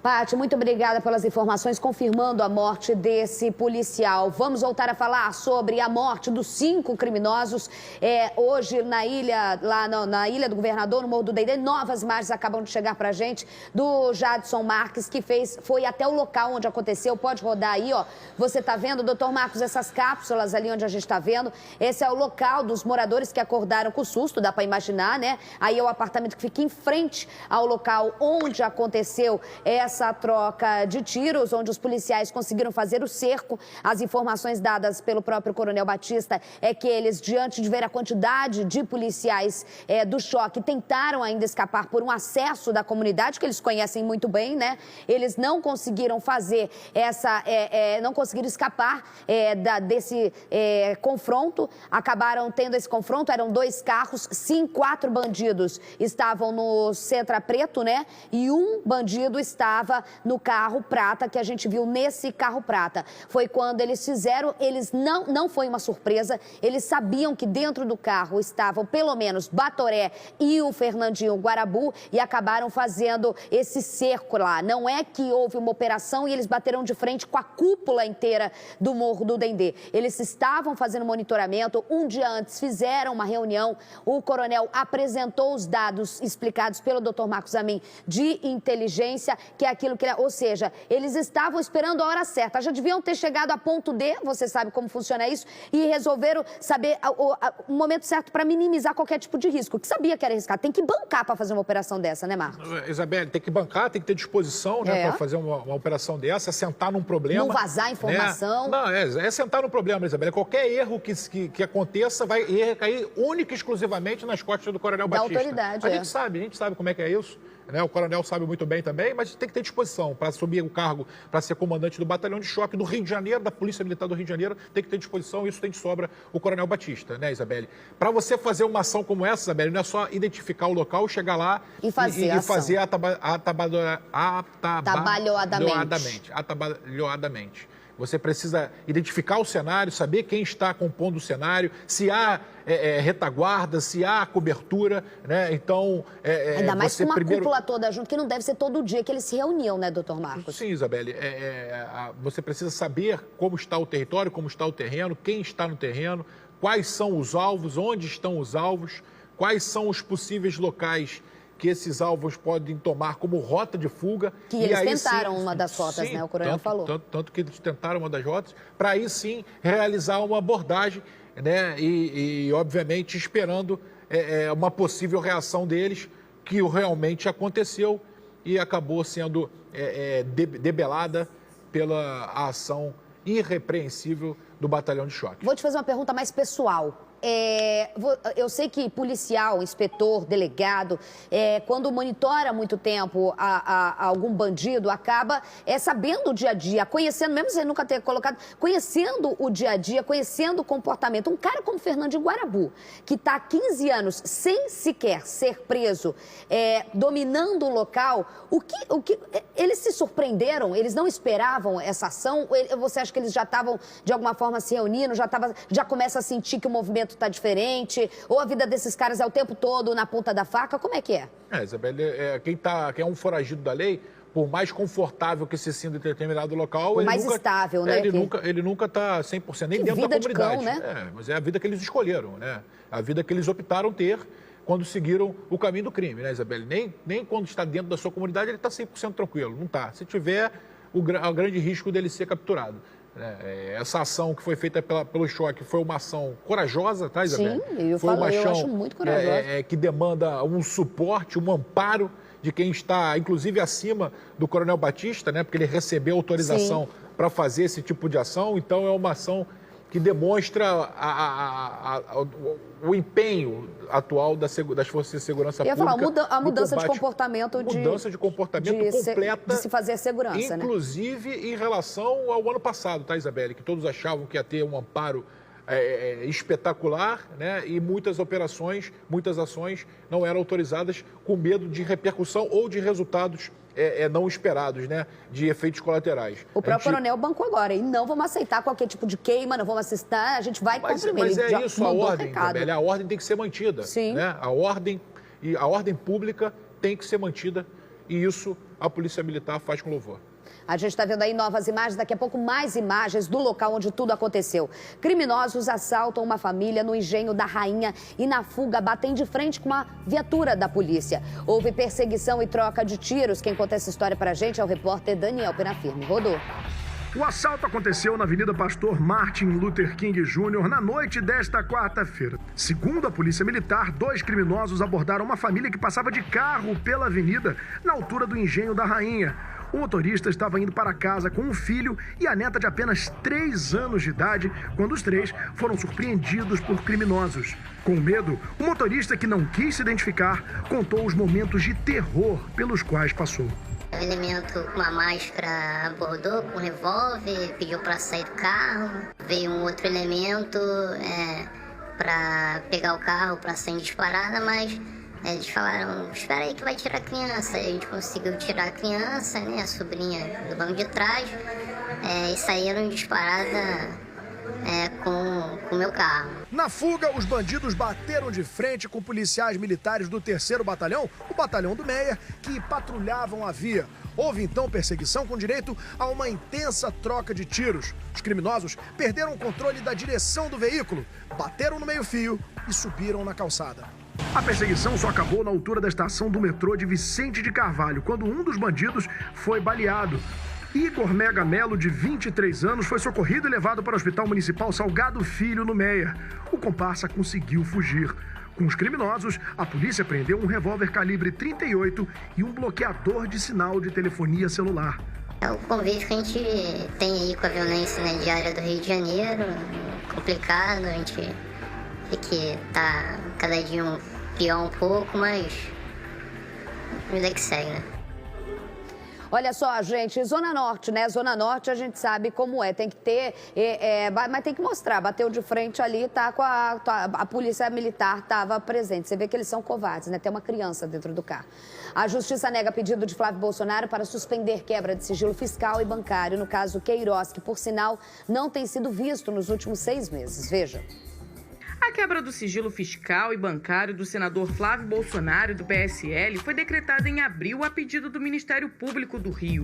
Paty, muito obrigada pelas informações, confirmando a morte desse policial. Vamos voltar a falar sobre a morte dos 5 criminosos. Hoje, na ilha, na Ilha do Governador, no Morro do Dendê, novas imagens acabam de chegar pra gente do Jadson Marques, que foi até o local onde aconteceu. Pode rodar aí, ó. Você tá vendo, doutor Marcos, essas cápsulas ali onde a gente tá vendo? Esse é o local dos moradores que acordaram com susto, dá pra imaginar, né? Aí é o apartamento que fica em frente ao local onde aconteceu essa troca de tiros, onde os policiais conseguiram fazer o cerco. As informações dadas pelo próprio Coronel Batista é que eles, diante de ver a quantidade de policiais do choque, tentaram ainda escapar por um acesso da comunidade, que eles conhecem muito bem, né? Eles não conseguiram fazer não conseguiram escapar desse confronto, acabaram tendo esse confronto, eram 2 carros, sim, 4 bandidos estavam no Centra Preto, né? E um bandido estava no carro prata, que a gente viu nesse carro prata. Foi quando eles fizeram, não foi uma surpresa, eles sabiam que dentro do carro estavam pelo menos Batoré e o Fernandinho Guarabu e acabaram fazendo esse cerco lá. Não é que houve uma operação e eles bateram de frente com a cúpula inteira do Morro do Dendê. Eles estavam fazendo monitoramento, um dia antes fizeram uma reunião, o coronel apresentou os dados explicados pelo Dr. Marcos Amin de inteligência, que é aquilo que... Ou seja, eles estavam esperando a hora certa. Já deviam ter chegado a ponto D, você sabe como funciona isso, e resolveram saber o momento certo para minimizar qualquer tipo de risco, que sabia que era arriscado. Tem que bancar para fazer uma operação dessa, né, Marcos? Isabelle, tem que bancar, tem que ter disposição, né, para fazer uma operação dessa, sentar num problema. Não vazar informação. Né? Não, é sentar num problema, Isabelle. Qualquer erro que aconteça vai recair única e exclusivamente nas costas do Coronel Batista. Da autoridade, a gente sabe como é que é isso. Né? O coronel sabe muito bem também, mas tem que ter disposição para assumir o cargo, para ser comandante do batalhão de choque do Rio de Janeiro, da Polícia Militar do Rio de Janeiro, tem que ter disposição, isso tem de sobra o Coronel Batista, né, Isabelle? Para você fazer uma ação como essa, Isabelle, não é só identificar o local, chegar lá e fazer atabalhoadamente. Você precisa identificar o cenário, saber quem está compondo o cenário, se há retaguarda, se há cobertura, né? Então, ainda mais com uma cúpula toda junto, que não deve ser todo dia que eles se reuniam, né, doutor Marcos? Sim, Isabelle. Você precisa saber como está o território, como está o terreno, quem está no terreno, quais são os alvos, onde estão os alvos, quais são os possíveis locais que esses alvos podem tomar como rota de fuga. Que eles tentaram uma das rotas, né? O coronel falou. Tanto que eles tentaram uma das rotas, para aí sim realizar uma abordagem, né? E obviamente, esperando uma possível reação deles, que realmente aconteceu e acabou sendo debelada pela ação irrepreensível do batalhão de choque. Vou te fazer uma pergunta mais pessoal. Eu sei que policial, inspetor, delegado, quando monitora muito tempo algum bandido, acaba sabendo o dia a dia, conhecendo, mesmo sem nunca ter colocado, conhecendo o dia a dia, conhecendo o comportamento. Um cara como Fernandinho Guarabu, que está há 15 anos sem sequer ser preso, dominando um local, eles se surpreenderam? Eles não esperavam essa ação? Você acha que eles já estavam, de alguma forma, se reunindo, já começa a sentir que o movimento está diferente, ou a vida desses caras é o tempo todo na ponta da faca? Como é que é? Isabelle, quem é um foragido da lei, por mais confortável que se sinta em determinado local... Por mais estável, né? Ele nunca está 100%, nem dentro da comunidade. De cão, né? Mas é a vida que eles escolheram, né? A vida que eles optaram ter quando seguiram o caminho do crime, né, Isabelle? Nem quando está dentro da sua comunidade ele está 100% tranquilo, não está. Se tiver, o grande risco dele ser capturado. Essa ação que foi feita pelo choque foi uma ação corajosa, tá, Isabelle? Sim, eu acho muito corajosa. Que demanda um suporte, um amparo de quem está, inclusive, acima do Coronel Batista, né? Porque ele recebeu autorização para fazer esse tipo de ação. Então, é uma ação que demonstra o empenho atual das forças de segurança pública. Eu ia falar, a mudança de comportamento completa de se fazer segurança, inclusive em relação ao ano passado, tá, Isabelle? Que todos achavam que ia ter um amparo espetacular, né? E muitas operações, muitas ações não eram autorizadas com medo de repercussão ou de resultados não esperados, né? De efeitos colaterais. O próprio coronel bancou agora, e não vamos aceitar qualquer tipo de queima, não vamos aceitar, a gente vai comprimir. Mas é isso, a ordem, Isabelle, a ordem tem que ser mantida. Sim. Né? A ordem pública tem que ser mantida, e isso a Polícia Militar faz com louvor. A gente está vendo aí novas imagens, daqui a pouco mais imagens do local onde tudo aconteceu. Criminosos assaltam uma família no Engenho da Rainha e na fuga batem de frente com uma viatura da polícia. Houve perseguição e troca de tiros. Quem conta essa história pra gente é o repórter Daniel Penafirme. Rodou. O assalto aconteceu na Avenida Pastor Martin Luther King Jr. na noite desta quarta-feira. Segundo a Polícia Militar, 2 criminosos abordaram uma família que passava de carro pela avenida na altura do Engenho da Rainha. O motorista estava indo para casa com um filho e a neta de apenas 3 anos de idade, quando os 3 foram surpreendidos por criminosos. Com medo, o motorista, que não quis se identificar, contou os momentos de terror pelos quais passou. O elemento com uma máscara abordou com um revólver, pediu para sair do carro. Veio um outro elemento para pegar o carro, para sair disparada, mas eles falaram, espera aí que vai tirar a criança. A gente conseguiu tirar a criança, né, a sobrinha do banco de trás, e saíram disparada com o meu carro. Na fuga, os bandidos bateram de frente com policiais militares do 3º Batalhão, o Batalhão do Meia, que patrulhavam a via. Houve então perseguição com direito a uma intensa troca de tiros. Os criminosos perderam o controle da direção do veículo, bateram no meio-fio e subiram na calçada. A perseguição só acabou na altura da estação do metrô de Vicente de Carvalho, quando um dos bandidos foi baleado. Igor Mega Melo, de 23 anos, foi socorrido e levado para o Hospital Municipal Salgado Filho, no Meia. O comparsa conseguiu fugir. Com os criminosos, a polícia prendeu um revólver calibre 38 e um bloqueador de sinal de telefonia celular. É o convívio que a gente tem aí com a violência, né, diária do Rio de Janeiro, complicado, a gente vê que tá cada dia pior um pouco, mas vida que segue, né? Olha só, gente, Zona Norte, né? Zona Norte a gente sabe como é, tem que ter, mas tem que mostrar, bateu de frente ali, tá com a polícia militar estava presente. Você vê que eles são covardes, né? Tem uma criança dentro do carro. A Justiça nega pedido de Flávio Bolsonaro para suspender quebra de sigilo fiscal e bancário no caso Queiroz, que, por sinal, não tem sido visto nos últimos 6 meses. Veja. A quebra do sigilo fiscal e bancário do senador Flávio Bolsonaro, do PSL, foi decretada em abril a pedido do Ministério Público do Rio.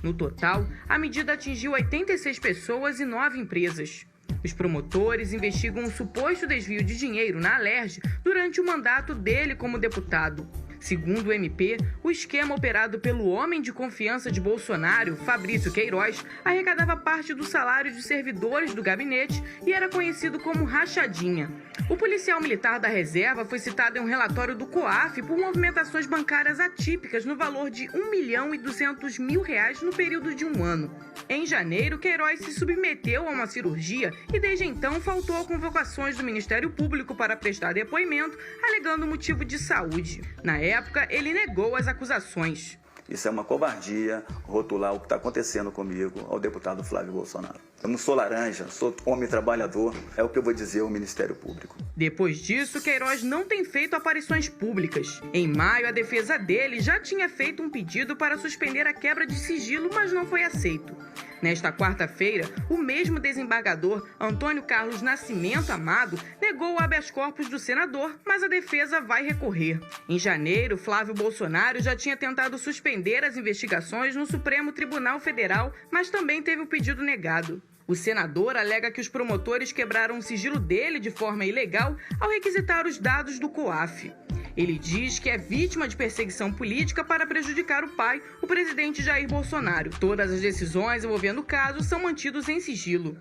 No total, a medida atingiu 86 pessoas e 9 empresas. Os promotores investigam um suposto desvio de dinheiro na Alerj durante o mandato dele como deputado. Segundo o MP, o esquema operado pelo homem de confiança de Bolsonaro, Fabrício Queiroz, arrecadava parte do salário de servidores do gabinete e era conhecido como rachadinha. O policial militar da reserva foi citado em um relatório do COAF por movimentações bancárias atípicas no valor de R$1.200.000 no período de um ano. Em janeiro, Queiroz se submeteu a uma cirurgia e desde então faltou a convocações do Ministério Público para prestar depoimento, alegando motivo de saúde. Na época, ele negou as acusações. Isso é uma covardia, rotular o que está acontecendo comigo ao deputado Flávio Bolsonaro. Eu não sou laranja, sou homem trabalhador, é o que eu vou dizer ao Ministério Público. Depois disso, Queiroz não tem feito aparições públicas. Em maio, a defesa dele já tinha feito um pedido para suspender a quebra de sigilo, mas não foi aceito. Nesta quarta-feira, o mesmo desembargador, Antônio Carlos Nascimento Amado, negou o habeas corpus do senador, mas a defesa vai recorrer. Em janeiro, Flávio Bolsonaro já tinha tentado suspender as investigações no Supremo Tribunal Federal, mas também teve o pedido negado. O senador alega que os promotores quebraram o sigilo dele de forma ilegal ao requisitar os dados do COAF. Ele diz que é vítima de perseguição política para prejudicar o pai, o presidente Jair Bolsonaro. Todas as decisões envolvendo o caso são mantidas em sigilo.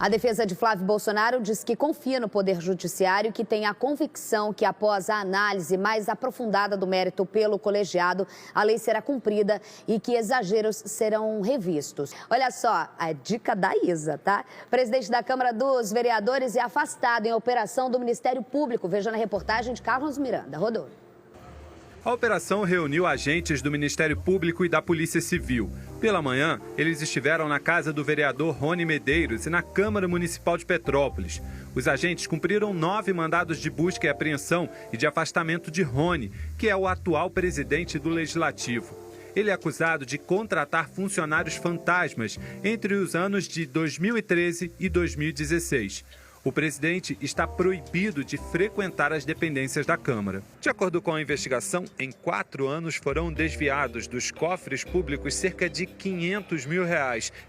A defesa de Flávio Bolsonaro diz que confia no Poder Judiciário e que tem a convicção que, após a análise mais aprofundada do mérito pelo colegiado, a lei será cumprida e que exageros serão revistos. Olha só, a dica da Isa, tá? O presidente da Câmara dos Vereadores é afastado em operação do Ministério Público. Veja na reportagem de Carlos Miranda. Rodou. A operação reuniu agentes do Ministério Público e da Polícia Civil. Pela manhã, eles estiveram na casa do vereador Rony Medeiros e na Câmara Municipal de Petrópolis. Os agentes cumpriram 9 mandados de busca e apreensão e de afastamento de Rony, que é o atual presidente do Legislativo. Ele é acusado de contratar funcionários fantasmas entre os anos de 2013 e 2016. O presidente está proibido de frequentar as dependências da Câmara. De acordo com a investigação, em 4 anos foram desviados dos cofres públicos cerca de R$500 mil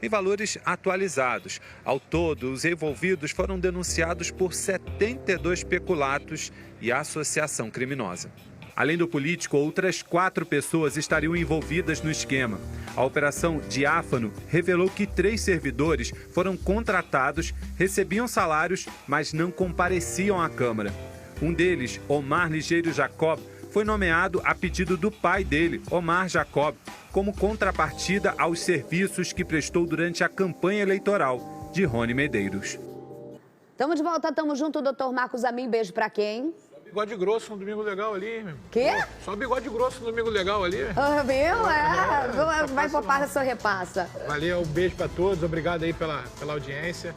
em valores atualizados. Ao todo, os envolvidos foram denunciados por 72 peculatos e associação criminosa. Além do político, outras 4 pessoas estariam envolvidas no esquema. A Operação Diáfano revelou que 3 servidores foram contratados, recebiam salários, mas não compareciam à Câmara. Um deles, Omar Ligeiro Jacob, foi nomeado a pedido do pai dele, Omar Jacob, como contrapartida aos serviços que prestou durante a campanha eleitoral de Rony Medeiros. Tamo de volta, tamo junto, doutor Marcos Amin. Beijo pra quem? Bigode grosso no Domingo Legal ali, meu. Quê? Só bigode grosso no Domingo Legal ali. Viu? Vai poupar a sua repassa. Valeu, um beijo pra todos. Obrigado aí pela audiência.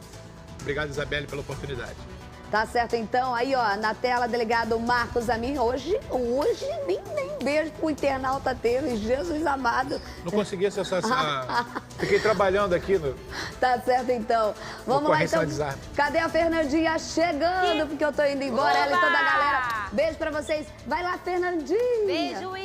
Obrigado, Isabelle, pela oportunidade. Tá certo, então. Aí, ó, na tela, delegado Marcos Amin. Hoje nem beijo pro internauta teve. Jesus amado. Não consegui acessar Fiquei trabalhando aqui no... Tá certo, então. Vamos lá, então. Cadê a Fernandinha chegando? Porque eu tô indo embora. Ela e toda a galera. Beijo pra vocês. Vai lá, Fernandinha. Beijo,